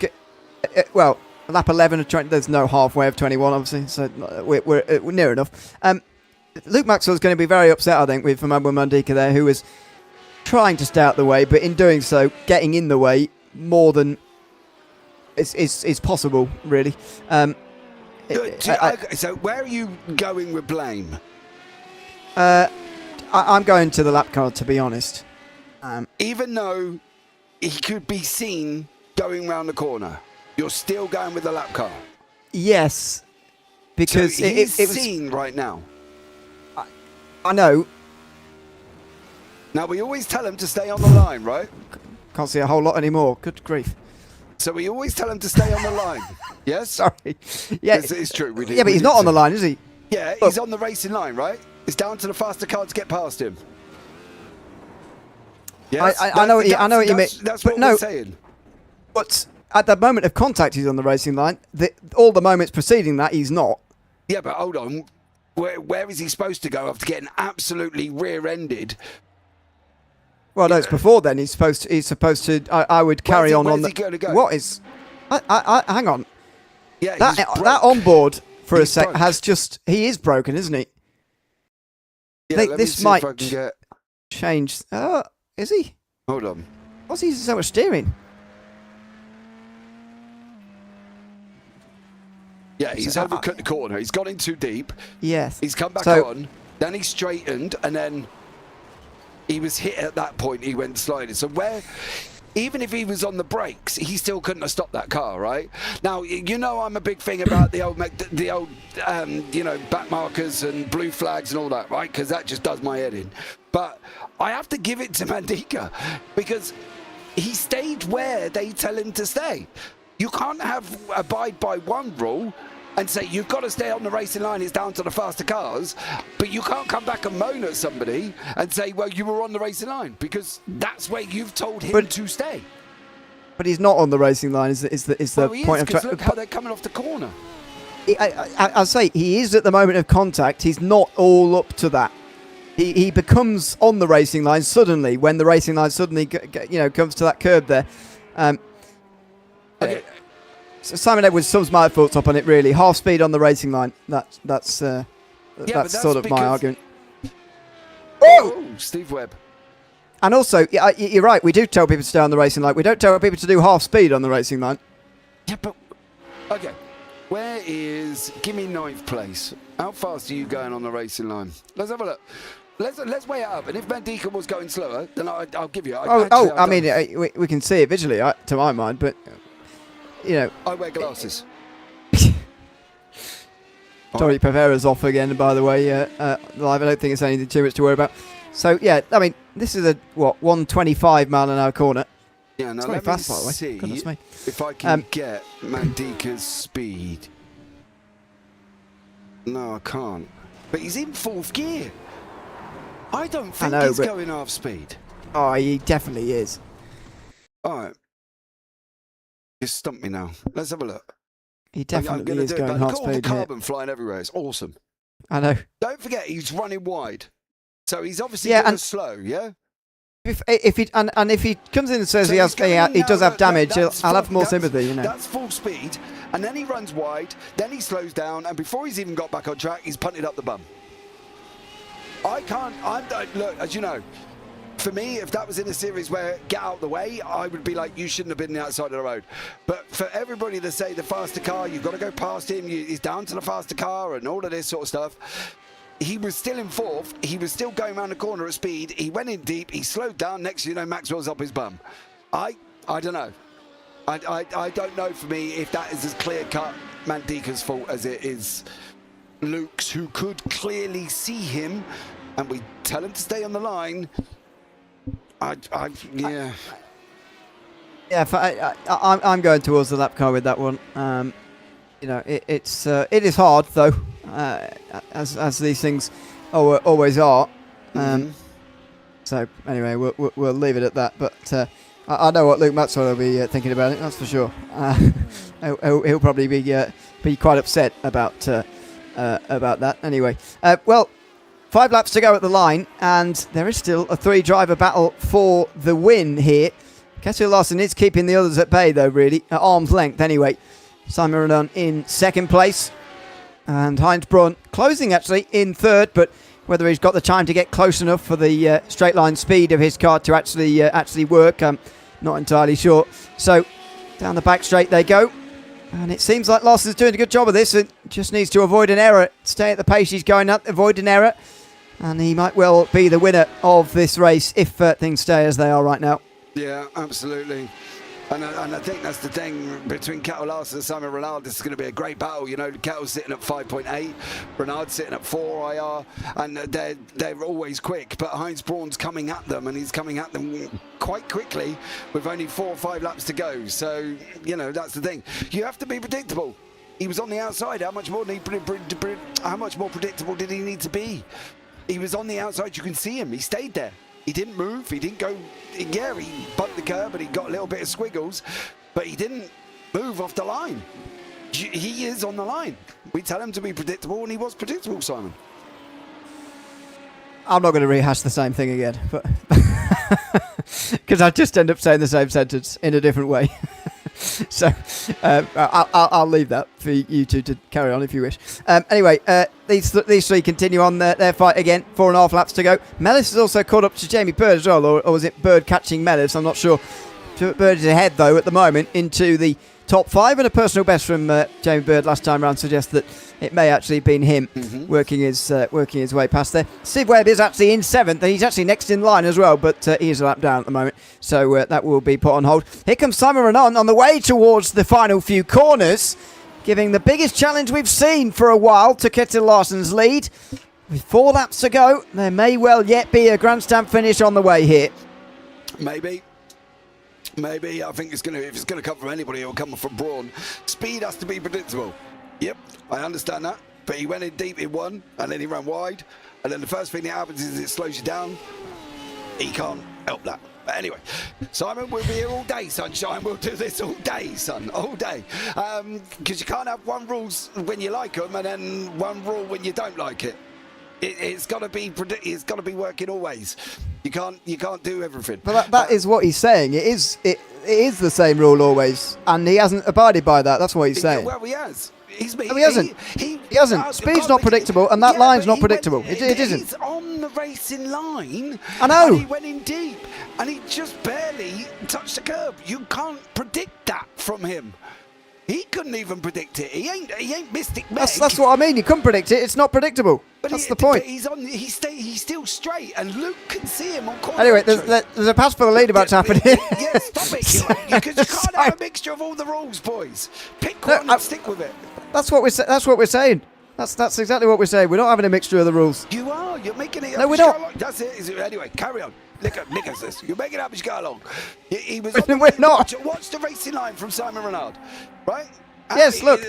well, lap 11 of 20. There's no halfway of 21, obviously, so we're near enough. Luke Maxwell is going to be very upset, I think, with Emmanuel Mandika there, who was trying to stay out the way, but in doing so, getting in the way more than is possible, really. So where are you going with blame? I'm going to the lap car, to be honest. Even though he could be seen going round the corner, you're still going with the lap car? Yes, because so he's seen right now. I know. Now, we always tell him to stay on the line, right? Can't see a whole lot anymore. Good grief. So we always tell him to stay on the line. Yes? Sorry. Yeah, it's true. But he's not on the line, is he? Yeah, he's on the racing line, right? It's down to the faster car to get past him. Yes? I know what you mean. That's what we're saying. But at the moment of contact, he's on the racing line. All the moments preceding that, he's not. Yeah, but hold on. Where is he supposed to go after getting absolutely rear-ended? Well, no, it's before then. He's supposed to. I would carry on. Where's he going to go? What is? Hang on. Yeah, that onboard for a sec broke. has just. He is broken, isn't he? Yeah, This might change. Is he? Hold on. What's he so much steering? Yeah, he's overcut the corner. He's gone in too deep. Yes. He's come back on. Then he straightened, and then he was hit at that point. He went sliding. So even if he was on the brakes, he still couldn't have stopped that car, right? Now, you know I'm a big thing about the old back markers and blue flags and all that, right? Because that just does my head in. But I have to give it to Mandika because he stayed where they tell him to stay. You can't abide by one rule and say you've got to stay on the racing line, it's down to the faster cars, but you can't come back and moan at somebody and say, well, you were on the racing line, because that's where you've told him to stay. But he's not on the racing line, is the point of... Look how they're coming off the corner. I'll say, he is at the moment of contact, he's not all up to that. He becomes on the racing line suddenly, when the racing line suddenly comes to that curb there. Okay. So Simon Edwards sums my thoughts up on it, really. Half speed on the racing line. That's sort of my argument. Oh, Steve Webb. And also, you're right. We do tell people to stay on the racing line. We don't tell people to do half speed on the racing line. Yeah, but okay. Give me 9th place. How fast are you going on the racing line? Let's have a look. Let's weigh it up. And if Mandika was going slower, then I'll give you. I mean, we can see it visually, to my mind, but. I wear glasses. Tori Pavera's off again, by the way, live. I don't think it's anything too much to worry about. So, yeah, I mean, this is a, 125 mile an hour corner. Yeah, now let me fast, by the way. see Goodness me. if I can get Mandika's speed. No, I can't. But he's in 4th gear. I don't think he's going half speed. Oh, he definitely is. All right. Just stump me now. Let's have a look. He definitely is going half speed. Look at all the carbon flying everywhere. It's awesome. I know. Don't forget, he's running wide. So he's obviously going slow, yeah? If he comes in and says he does have damage, I'll have more sympathy, That's full speed. And then he runs wide, then he slows down, and before he's even got back on track, he's punted up the bum. Look, as you know, for me, if that was in a series where get out the way, I would be like, you shouldn't have been on the outside of the road. But for everybody to say the faster car, you've got to go past him, he's down to the faster car and all of this sort of stuff. He was still in 4th. He was still going around the corner at speed. He went in deep. He slowed down. Next, Maxwell's up his bum. I don't know. I don't know for me if that is as clear-cut Mandika's fault as it is Luke's, who could clearly see him, and we tell him to stay on the line. Yeah. I'm going towards the lap car with that one. It is hard though, as these things always are. So anyway, we'll leave it at that. But I know what Luke Maxwell will be thinking about it, that's for sure. He'll probably be quite upset about that. Anyway, well, 5 laps to go at the line, and there is still a 3-driver battle for the win here. Kjetil Larsen is keeping the others at bay, though, really, at arm's length anyway. Simon Renan in 2nd place, and Heinz Braun closing actually in 3rd, but whether he's got the time to get close enough for the straight line speed of his car to actually work, I'm not entirely sure. So down the back straight they go, and it seems like Larsen's doing a good job of this. It just needs to avoid an error, stay at the pace he's going at, avoid an error, and he might well be the winner of this race if things stay as they are right now. Yeah, absolutely. And I think that's the thing between Kjetil Larsen and Simon Renard. This is going to be a great battle. You know, Kjetil's sitting at 5.8, Renard's sitting at 4 IR, and they're always quick. But Heinz Braun's coming at them, and he's coming at them quite quickly with only 4 or 5 laps to go. So, you know, that's the thing. You have to be predictable. He was on the outside. How much more predictable did he need to be? He was on the outside. You can see him. He stayed there. He didn't move, he didn't go, yeah, he bumped the curb and he got a little bit of squiggles, but he didn't move off the line. He is on the line. We tell him to be predictable, and he was predictable, Simon. I'm not going to rehash the same thing again, but because I just end up saying the same sentence in a different way. So I'll leave that for you two to carry on if you wish. Anyway, these 3 continue on their fight again. 4.5 laps to go. Mellis has also caught up to Jamie Bird as well, or was it Bird catching Mellis? I'm not sure. Bird is ahead though at the moment into the top 5, and a personal best from Jamie Bird last time round suggests that it may actually have been him working his way past there. Steve Webb is actually in 7th, and he's actually next in line as well, but he is a lap down at the moment, so that will be put on hold. Here comes Simon Renan on the way towards the final few corners, giving the biggest challenge we've seen for a while to Kjetil Larsen's lead. With 4 laps to go, there may well yet be a grandstand finish on the way here. Maybe. I think if it's going to come from anybody, it will come from Braun. Speed has to be predictable. Yep, I understand that. But he went in deep in 1, and then he ran wide. And then the first thing that happens is it slows you down. He can't help that. But anyway, Simon, we'll be here all day, sunshine. We'll do this all day, son, all day. Because you can't have one rules when you like them and then one rule when you don't like it. It's got to be working always. You can't do everything. But that is what he's saying. It is the same rule always, and he hasn't abided by that. That's what he's saying. Well, he has. He hasn't. He hasn't. Speed's not predictable, and that line's not predictable. It isn't. He's on the racing line. I know. And he went in deep, and he just barely touched the curb. You can't predict that from him. He couldn't even predict it. He ain't Mystic Meg. That's what I mean. You couldn't predict it. It's not predictable. That's the point. But he's still straight, and Luke can see him on court. Anyway, there's a pass for the lead about to happen here. Yeah, stop it, Ewan, because you can't have a mixture of all the rules, boys. Pick one and stick with it. That's what we're saying. That's exactly what we're saying. We're not having a mixture of the rules. You are. You're making it. No, we're not. That's it. Anyway, carry on. Nick has this. You're making it up as you go along. He was. We're not. Watch the racing line from Simon Renard, right? Yes, look.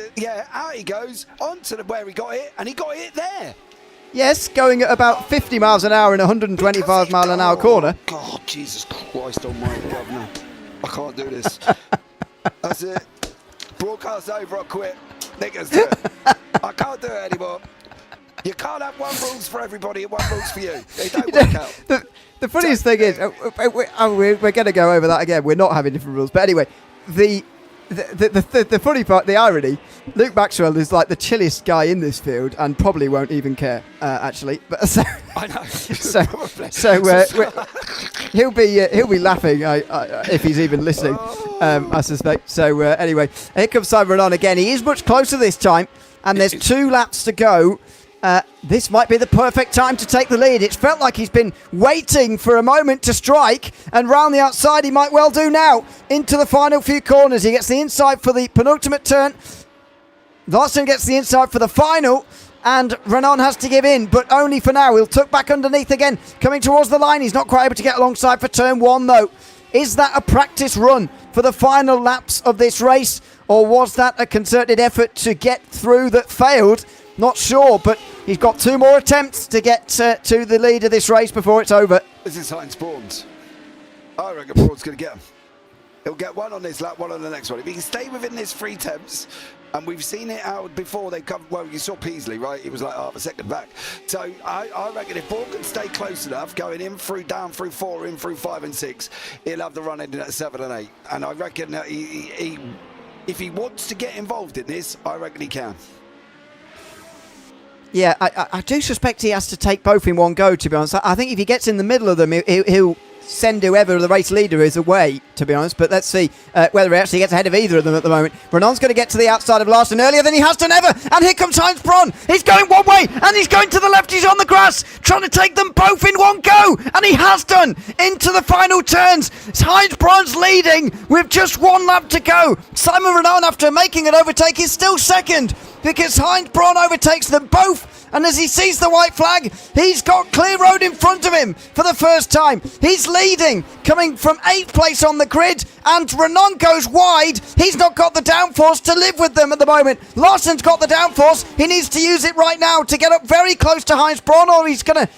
Out he goes onto where he got it, and he got it there. Yes, going at about 50 miles an hour in a 125 mile an hour corner. God, Jesus Christ almighty, governor. I can't do this. That's it. Broadcast over, I quit. Niggas do it. I can't do it anymore. You can't have one rules for everybody and one rules for you. They don't work out. The funniest thing is, we're going to go over that again. We're not having different rules. But anyway, the funny part, the irony, Luke Maxwell is like the chillest guy in this field and probably won't even care, actually. But I know. He'll be laughing if he's even listening, I suspect. So anyway, here comes Simon on again. He is much closer this time, and there's 2 laps to go. This might be the perfect time to take the lead. It's felt like he's been waiting for a moment to strike, and round the outside he might well do now. Into the final few corners. He gets the inside for the penultimate turn. Larsen gets the inside for the final, and Renan has to give in, but only for now. He'll tuck back underneath again, coming towards the line. He's not quite able to get alongside for turn 1, though. Is that a practice run for the final laps of this race, or was that a concerted effort to get through that failed? Not sure, but he's got 2 more attempts to get to the lead of this race before it's over. This is Heinz Braun's. I reckon Braun's going to get him. He'll get one on this lap, one on the next one. If he can stay within this 3 tenths, and we've seen it out before they come. Well, you saw Peasley, right? He was like half a second back. So I reckon if Braun can stay close enough, going in through, down through 4, in through 5 and 6, he'll have the run ending at 7 and 8. And I reckon that if he wants to get involved in this, I reckon he can. Yeah, I do suspect he has to take both in one go, to be honest. I think if he gets in the middle of them, he'll send whoever the race leader is away, to be honest. But let's see whether he actually gets ahead of either of them at the moment. Renon's going to get to the outside of Larson earlier than he has done ever. And here comes Heinz Braun. He's going one way and he's going to the left. He's on the grass, trying to take them both in one go. And he has done into the final turns. Heinz Braun's leading with just 1 lap to go. Simon Renon, after making an overtake, is still second because Heinz Braun overtakes them both. And as he sees the white flag, he's got clear road in front of him for the first time. He's leading, coming from 8th place on the grid, and Renon goes wide. He's not got the downforce to live with them at the moment. Larson's got the downforce. He needs to use it right now to get up very close to Heinz Braun, or he's gonna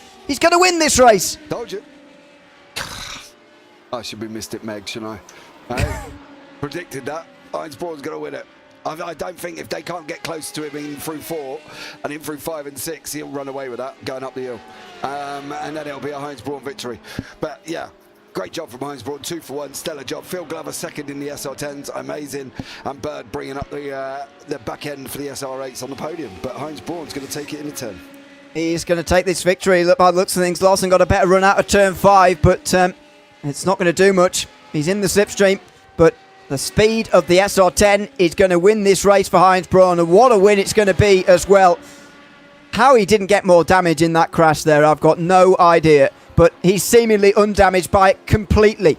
win this race. Told you. I should be Mystic Meg, shouldn't I? Predicted that. Heinz Braun's going to win it. I don't think if they can't get close to him in through 4 and in through 5 and 6, he'll run away with that going up the hill. And then it'll be a Heinz Braun victory. But yeah, great job from Heinz Braun, 2 for 1, stellar job. Phil Glover second in the SR10s, amazing. And Bird bringing up the back end for the SR8s on the podium. But Heinz Braun's going to take it in a 10. He's going to take this victory. Look, by the looks of things, Larson got a better run out of turn 5, but it's not going to do much. He's in the slipstream, but the speed of the SR10 is going to win this race for Heinz Braun, and what a win it's going to be as well. How he didn't get more damage in that crash there, I've got no idea, but he's seemingly undamaged by it completely.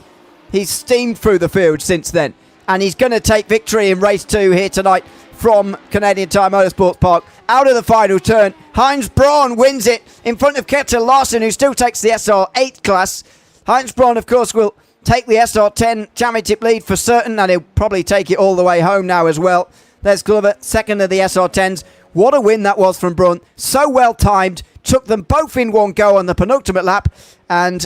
He's steamed through the field since then, and he's going to take victory in race 2 here tonight from Canadian Tire Motorsports Park. Out of the final turn, Heinz Braun wins it in front of Kjetil Larsen, who still takes the SR8 class. Heinz Braun, of course, will take the SR10 championship lead for certain, and he'll probably take it all the way home now as well. There's Glover, second of the SR10s. What a win that was from Braun. So well timed. Took them both in one go on the penultimate lap, and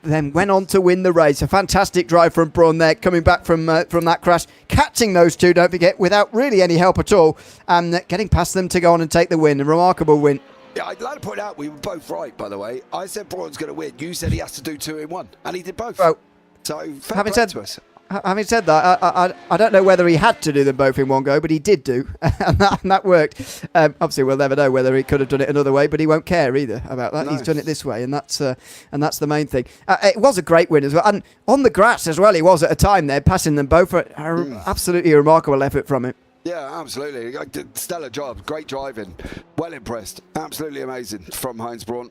then went on to win the race. A fantastic drive from Braun there, coming back from that crash, catching those two, don't forget, without really any help at all, and getting past them to go on and take the win. A remarkable win. Yeah, I'd like to point out we were both right, by the way. I said Braun's going to win. You said he has to do 2 in 1, and he did both. Well, so having said that, I don't know whether he had to do them both in one go, but he did do, and that worked. Obviously, we'll never know whether he could have done it another way, but he won't care either about that. Nice. He's done it this way, and that's the main thing. It was a great win as well, and on the grass as well. He was at a time there, passing them both. Absolutely a remarkable effort from him. Yeah, absolutely. Stellar job. Great driving. Well impressed. Absolutely amazing from Heinz Braun.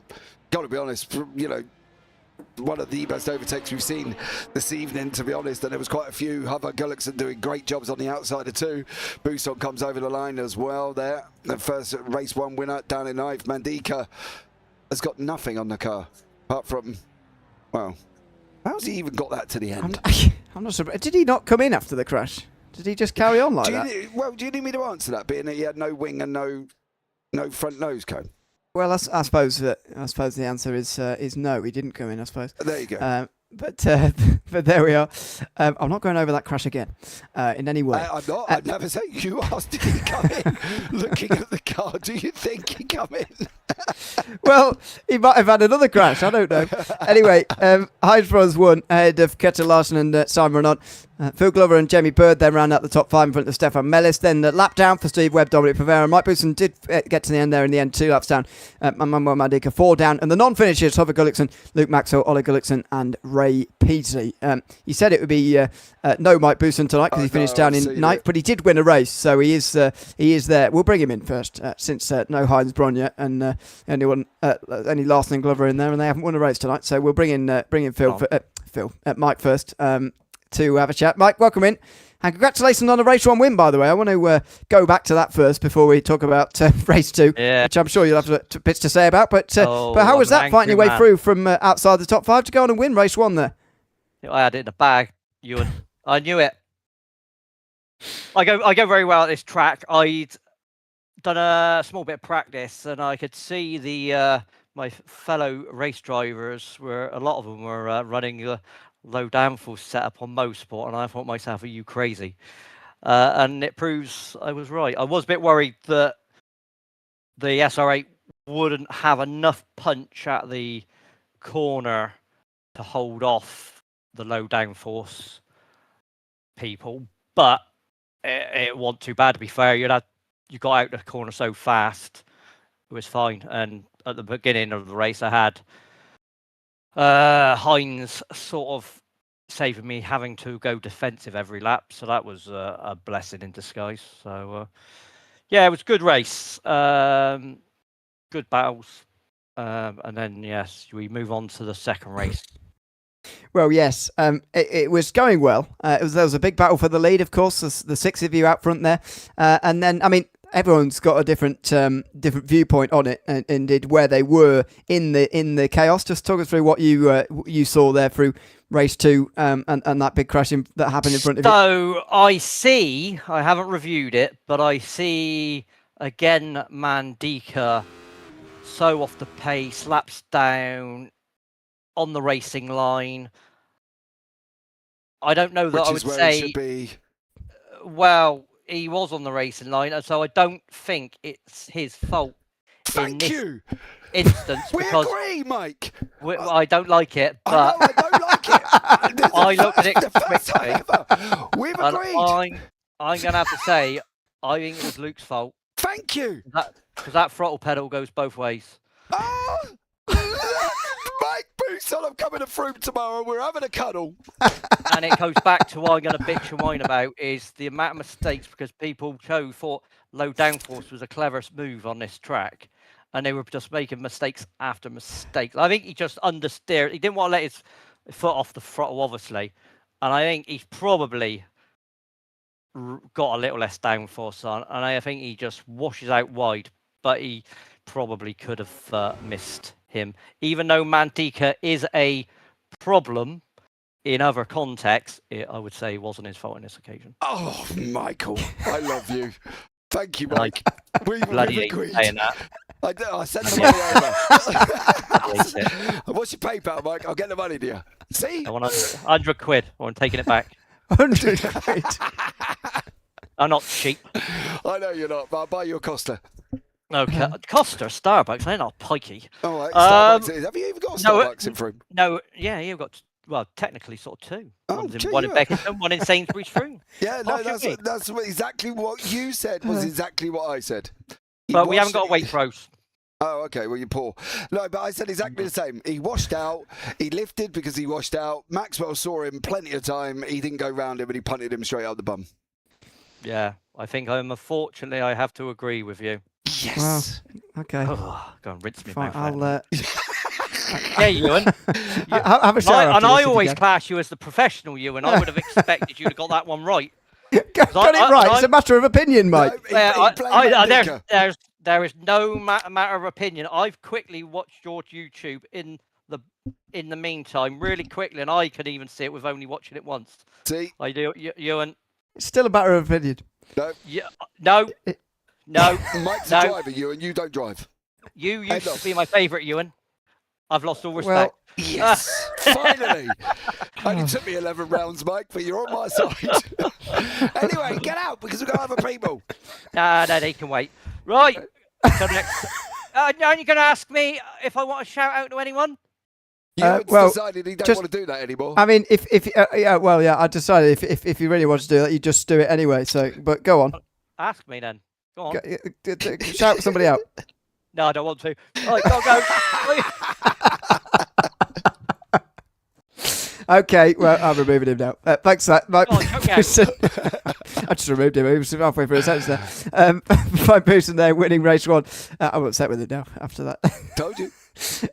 Got to be honest, you know, one of the best overtakes we've seen this evening, to be honest, and there was quite a few. Huber Gullickson doing great jobs on the outside of 2. Buson comes over the line as well there. The first race 1 winner down in 9th. Mandika has got nothing on the car apart from, well, how's he even got that to the end? I'm not surprised. Did he not come in after the crash? Did he just carry on like that? Do you need me to answer that, being that he had no wing and no front nose cone? Well, I suppose the answer is no. He didn't come in, I suppose. There you go. But there we are. I'm not going over that crash again in any way. I'm not. I'd never say. You asked did he come in. Looking at the car, do you think he come in? Well, he might have had another crash. I don't know. Anyway, Heinz Braun's won ahead of Kjetil Larsen and Simon Renon. Phil Glover and Jamie Bird then round out the top 5 in front of Stefan Mellis. Then the lap down for Steve Webb, Dominic Provera. Mike Bousson did get to the end there in the end, 2 laps down. Manuel Mandika 4 down. And the non-finishers, Huber Gullickson, Luke Maxwell, Ollie Gullickson and Ray Peasley. He said it would be no Mike Bousson tonight because he finished down in 9th, but he did win a race, so he is there. We'll bring him in first since no Heinz Braun yet, and only Larson and Glover in there, and they haven't won a race tonight. So we'll bring in Mike first. To have a chat. Mike, welcome in. And congratulations on the race 1 win, by the way. I want to go back to that first before we talk about race 2, which I'm sure you'll have bits to say about. But how was that, fighting your way through from outside the top 5 to go on and win race 1 there? I had it in the bag, Ewan. I knew it. I go very well at this track. I'd done a small bit of practice, and I could see my fellow race drivers a lot of them were running low downforce setup on Motorsport, and I thought myself, are you crazy? And it proves I was right. I was a bit worried that the SR8 wouldn't have enough punch at the corner to hold off the low downforce people, but it wasn't too bad, to be fair. You got out the corner so fast, it was fine. And at the beginning of the race, I had Hines sort of saving me having to go defensive every lap, so that was a blessing in disguise. So yeah, it was a good race, good battles, and then yes, we move on to the second race. Well, yes, it was going well. There was a big battle for the lead, of course, the six of you out front there. And then, I mean, everyone's got a different viewpoint on it, and indeed where they were in the chaos. Just talk us through what you saw there through race 2 and that big crash that happened in front of you. So I haven't reviewed it, but I see, again, Mandika so off the pace, laps down, on the racing line. I don't know that I would say. Well, he was on the racing line, and so I don't think it's his fault. Thank you. Instance, we because agree, Mike. I don't like it, but I don't like it. I looked at it quickly. We've agreed. I'm going to have to say, I think it was Luke's fault. Thank you. Because that throttle pedal goes both ways. Oh, Mike Boosson, I'm coming to Froome tomorrow. We're having a cuddle. And it goes back to what I'm going to bitch and whine about is the amount of mistakes, because people thought low downforce was a clever move on this track, and they were just making mistakes after mistakes. I think he just understeered. He didn't want to let his foot off the throttle, obviously, and I think he's probably got a little less downforce on, and I think he just washes out wide, but he probably could have missed him. Even though Mandika is a problem in other contexts, I would say it wasn't his fault on this occasion. Oh, Michael, I love you. Thank you, Mike. We've agreed. Saying that. I sent the money over. What's your PayPal, Mike? I'll get the money to you. See? I want 100 quid. I'm taking it back. 100 quid. I'm not cheap. I know you're not, but I'll buy you a Costa. Okay, Costa, Starbucks. They're not pikey. All right, Starbucks. Have you even got a Starbucks in Froome? No, yeah, you've got. Well, technically, sort of two. Oh, one in Beckington, one in Sainsbury's Froome. Yeah, no, that's exactly what you said. Was exactly what I said. But we haven't got a weight pros. Oh, okay. Well, you're poor. No, but I said exactly the same. He washed out. He lifted because he washed out. Maxwell saw him plenty of time. He didn't go round him, and he punted him straight out the bum. Yeah, I think unfortunately I have to agree with you. Yes. Well, okay. Oh, go and rinse me Fine, mouth. Yeah, Ewan. Have a shower. And I always class you as the professional Ewan. I would have expected you to got that one right. Got it right. It's a matter of opinion, Mike. No, there is no matter of opinion. I've quickly watched your YouTube in the meantime, really quickly, and I could even see it with only watching it once. See? I do, Ewan. It's still a matter of opinion. No. Yeah, no. Mike's a driver, Ewan. You don't drive. You used to be my favourite, Ewan. I've lost all respect. Well, yes, finally. Only took me 11 rounds, Mike, but you're on my side. Anyway, get out because we've got other people. No, they can wait. Right. So next. Now you're going to ask me if I want to shout out to anyone? Well, decided he don't want to do that anymore. I mean, I decided if you really want to do that, you just do it anyway. So, but go on. Ask me then. Go on. Shout somebody out. No, I don't want to. Right, go. Okay, well, I'm removing him now. Thanks for that, Mike. I just removed him. He was halfway through a sentence there. Mike Boosson there, winning race 1. I'm upset with it now after that. Told you.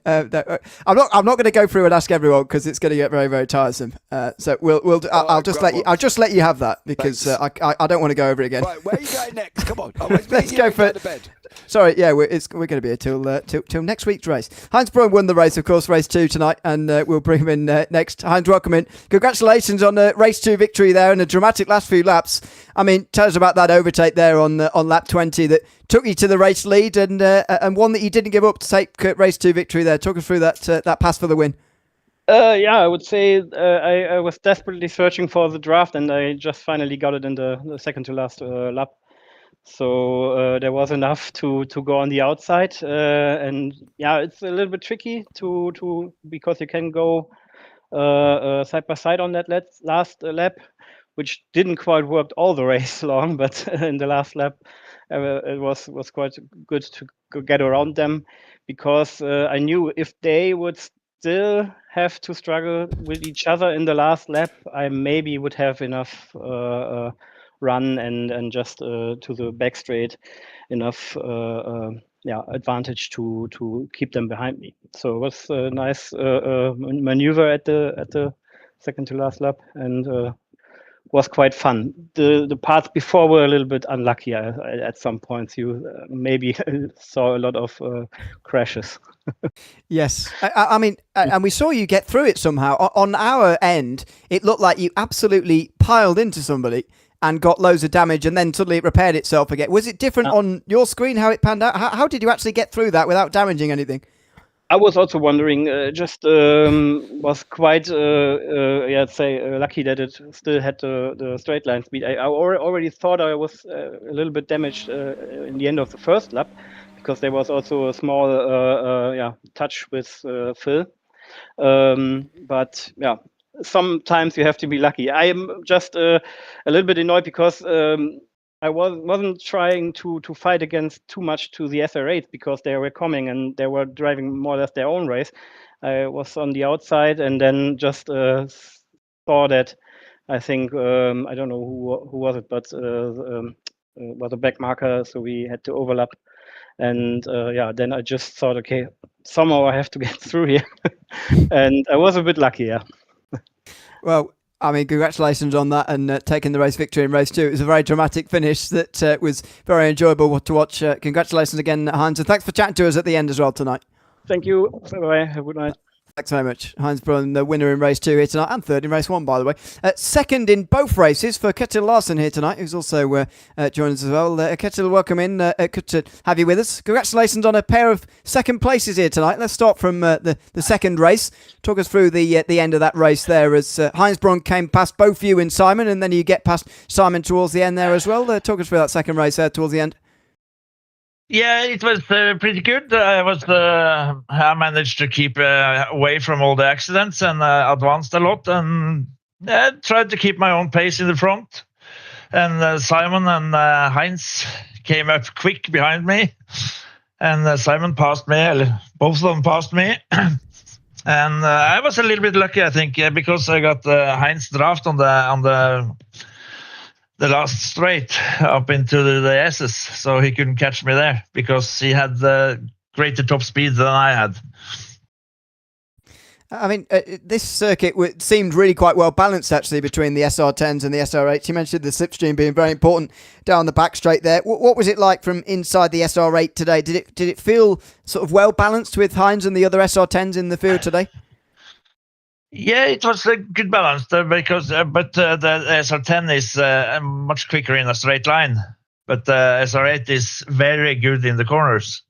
I'm not going to go through and ask everyone because it's going to get very, very tiresome. So I'll just let you have that because I don't want to go over it again. Right, where are you going next? Come on, let's go for it. Bed. Sorry, yeah, we're going to be here till next week's race. Heinz Braun won the race, of course, race 2 tonight, and we'll bring him in next. Heinz, welcome in. Congratulations on the race 2 victory there and a dramatic last few laps. I mean, tell us about that overtake there on lap 20 that took you to the race lead and one that you didn't give up to take race 2 victory there. Talk us through that pass for the win. Yeah, I would say I was desperately searching for the draft, and I just finally got it in the second to last lap. So there was enough to go on the outside, and yeah, it's a little bit tricky to because you can go side by side on that last lap, which didn't quite work all the race long, but in the last lap, it was quite good to get around them, because I knew if they would still have to struggle with each other in the last lap, I maybe would have enough run and just to the back straight enough advantage to keep them behind me. So it was a nice maneuver at the second to last lap, and was quite fun. The parts before were a little bit unlucky. At some points, you maybe saw a lot of crashes. Yes, I mean, and we saw you get through it somehow. On our end, it looked like you absolutely piled into somebody and got loads of damage, and then suddenly it repaired itself again. Was it different on your screen, how it panned out? How did you actually get through that without damaging anything? I was also wondering, just was quite, lucky that it still had the straight line speed. I already thought I was a little bit damaged in the end of the first lap, because there was also a small touch with Phil. But yeah, sometimes you have to be lucky. I am just a little bit annoyed because I wasn't trying to fight against too much to the SR8, because they were coming and they were driving more or less their own race. I was on the outside and then just saw that. I think I don't know who was it, but was a back marker, so we had to overlap. And then I just thought, okay, somehow I have to get through here, and I was a bit lucky. Yeah. Well, I mean, congratulations on that and taking the race victory in race 2. It was a very dramatic finish that was very enjoyable to watch. Congratulations again, Heinz, and thanks for chatting to us at the end as well tonight. Thank you. Bye-bye. Have a good night. Thanks very much. Heinz Brun, the winner in race 2 here tonight, and third in race 1, by the way. Second in both races for Ketil Larsen here tonight, who's also joined us as well. Ketil, welcome in. Good to have you with us. Congratulations on a pair of second places here tonight. Let's start from the second race. Talk us through the end of that race there, as Heinz Brun came past both you and Simon, and then you get past Simon towards the end there as well. Talk us through that second race there towards the end. Yeah, it was pretty good. I managed to keep away from all the accidents and advanced a lot, and tried to keep my own pace in the front. And Simon and Heinz came up quick behind me, and Simon passed me. Both of them passed me. And I was a little bit lucky, I think, because I got Heinz draft on the last straight up into the S's, so he couldn't catch me there because he had greater top speed than I had. I mean, this circuit seemed really quite well balanced, actually, between the SR10s and the SR8s. You mentioned the slipstream being very important down the back straight there. What was it like from inside the SR8 today? Did it feel sort of well balanced with Heinz and the other SR10s in the field today? Yeah, it was a good balance because the SR10 is much quicker in a straight line, but the SR8 is very good in the corners.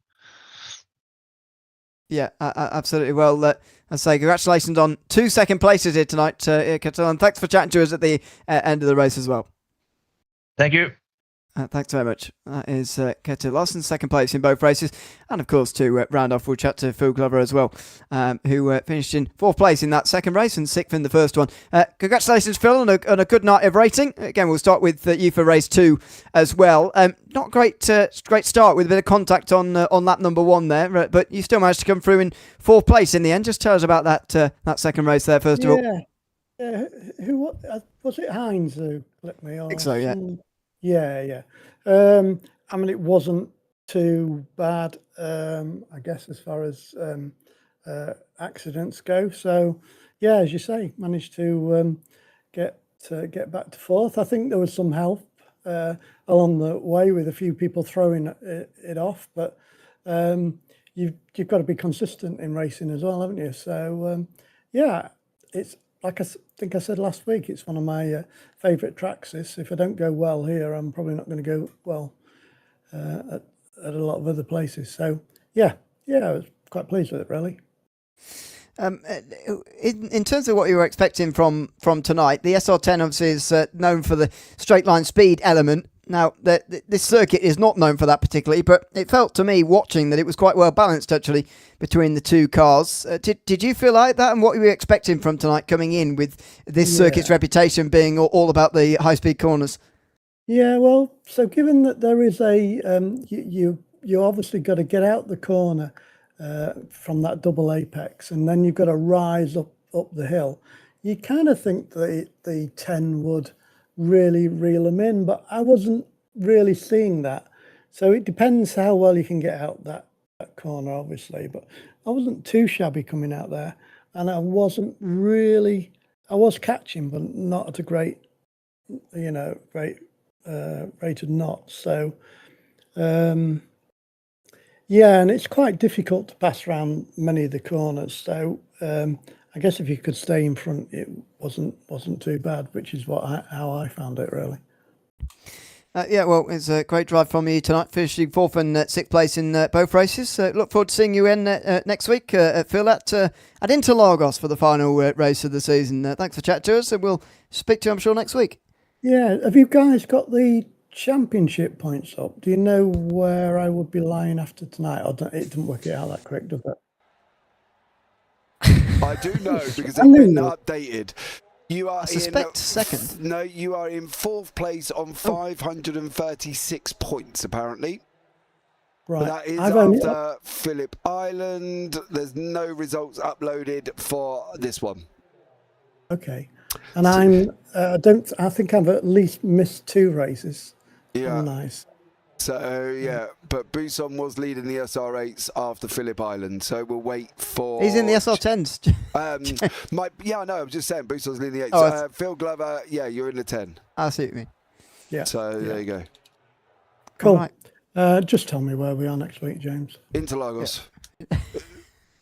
Yeah, absolutely. Well, I say congratulations on 2 second places here tonight, Ketil, and thanks for chatting to us at the end of the race as well. Thank you. Thanks very much. That is Ketil Larsen, second place in both races. And of course, to round off, we'll chat to Phil Glover as well, who finished in 4th place in that second race and 6th in the first one. Congratulations, Phil, on a good night of racing. Again, we'll start with you for race 2 as well. Not great start with a bit of contact on lap number 1 there, but you still managed to come through in 4th place in the end. Just tell us about that second race there, first of all. Who was it? Heinz who let me on? I think so, yeah. Yeah. I mean, it wasn't too bad, I guess, as far as accidents go. So, yeah, as you say, managed to get back to 4th. I think there was some help along the way with a few people throwing it off, but you've got to be consistent in racing as well, haven't you? So, yeah, it's like I think I said last week, it's one of my favourite tracks. This, if I don't go well here, I'm probably not going to go well at a lot of other places. So yeah, I was quite pleased with it, really. In terms of what you were expecting from tonight, the SR10 obviously is known for the straight line speed element. Now, this circuit is not known for that particularly, but it felt to me watching that it was quite well balanced actually between the two cars. Did you feel like that, and what were you expecting from tonight coming in with this circuit's reputation being all about the high speed corners? Yeah, well, so given that there is you obviously got to get out the corner from that double apex, and then you've got to rise up the hill. You kind of think that the 10 would really reel them in, but I wasn't really seeing that. So it depends how well you can get out that corner, obviously, but I wasn't too shabby coming out there, and I was catching, but not at a great rated knot. So yeah, and it's quite difficult to pass around many of the corners. So I guess if you could stay in front, it wasn't too bad, which is how I found it, really. Yeah, well, it's a great drive from you tonight, finishing 4th and 6th place in both races. Look forward to seeing you in next week, Phil, at Interlagos for the final race of the season. Thanks for chatting to us, and we'll speak to you, I'm sure, next week. Yeah, have you guys got the championship points up? Do you know where I would be lying after tonight? It didn't work it out that quick, does it? I do know because they've been updated. You are second. No, you are in 4th place on 536 points, apparently. Right. But that is after Phillip Island. There's no results uploaded for this one. Okay. And I think I've at least missed 2 races. Yeah. Nice. So, yeah, but Buson was leading the SR8s after Phillip Island, so we'll wait for... He's in the SR10s. I know, I'm just saying, Buson's leading the 8s. Oh, Phil Glover, yeah, you're in the 10. I see what you mean. Yeah. So, there you go. Cool. Right. Just tell me where we are next week, James. Interlagos. Yeah.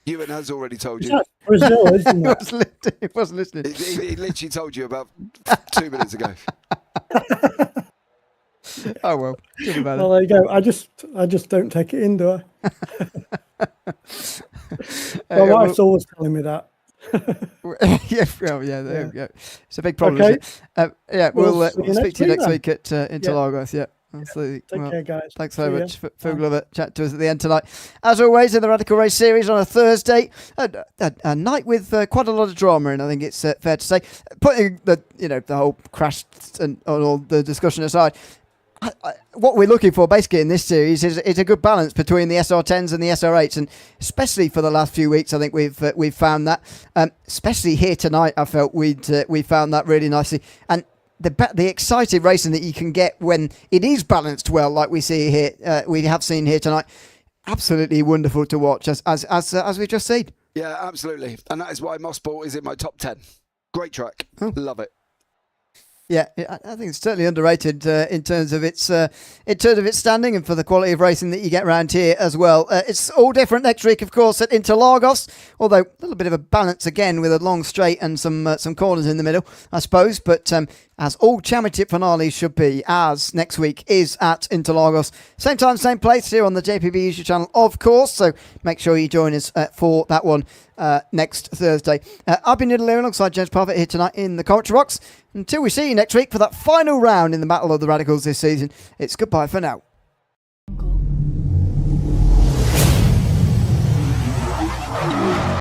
Ewan has already told you. Brazil, isn't it? He wasn't listening. He literally told you about 2 minutes ago. Oh well, well, there you go. I just don't take it in, do I? My wife's always telling me that. There we go. It's a big problem. Okay. Isn't it? We'll speak to you next week at Interlagos. Yeah. Absolutely. Take care, guys. Thanks so much, Phil Glover. Chat to us at the end tonight. As always, in the Radical Race series on a Thursday, a night with quite a lot of drama, and I think it's fair to say, putting the whole crash and all the discussion aside, what we're looking for basically in this series is a good balance between the SR10s and the SR8s, and especially for the last few weeks, I think we've found that. Especially here tonight, I felt we found that really nicely, and the exciting racing that you can get when it is balanced well, like we see here, we have seen here tonight, absolutely wonderful to watch, as we've just seen. Yeah, absolutely, and that is why Motorsport is in my top 10. Great track, love it. Yeah, I think it's certainly underrated in terms of its standing and for the quality of racing that you get around here as well. It's all different next week, of course, at Interlagos, although a little bit of a balance again with a long straight and some corners in the middle, I suppose. But as all championship finales should be, as next week is at Interlagos. Same time, same place here on the JPB YouTube channel, of course. So make sure you join us for that one next Thursday. I've been Neil alongside James Parfitt here tonight in the commentary box. Until we see you next week for that final round in the Battle of the Radicals this season, it's goodbye for now.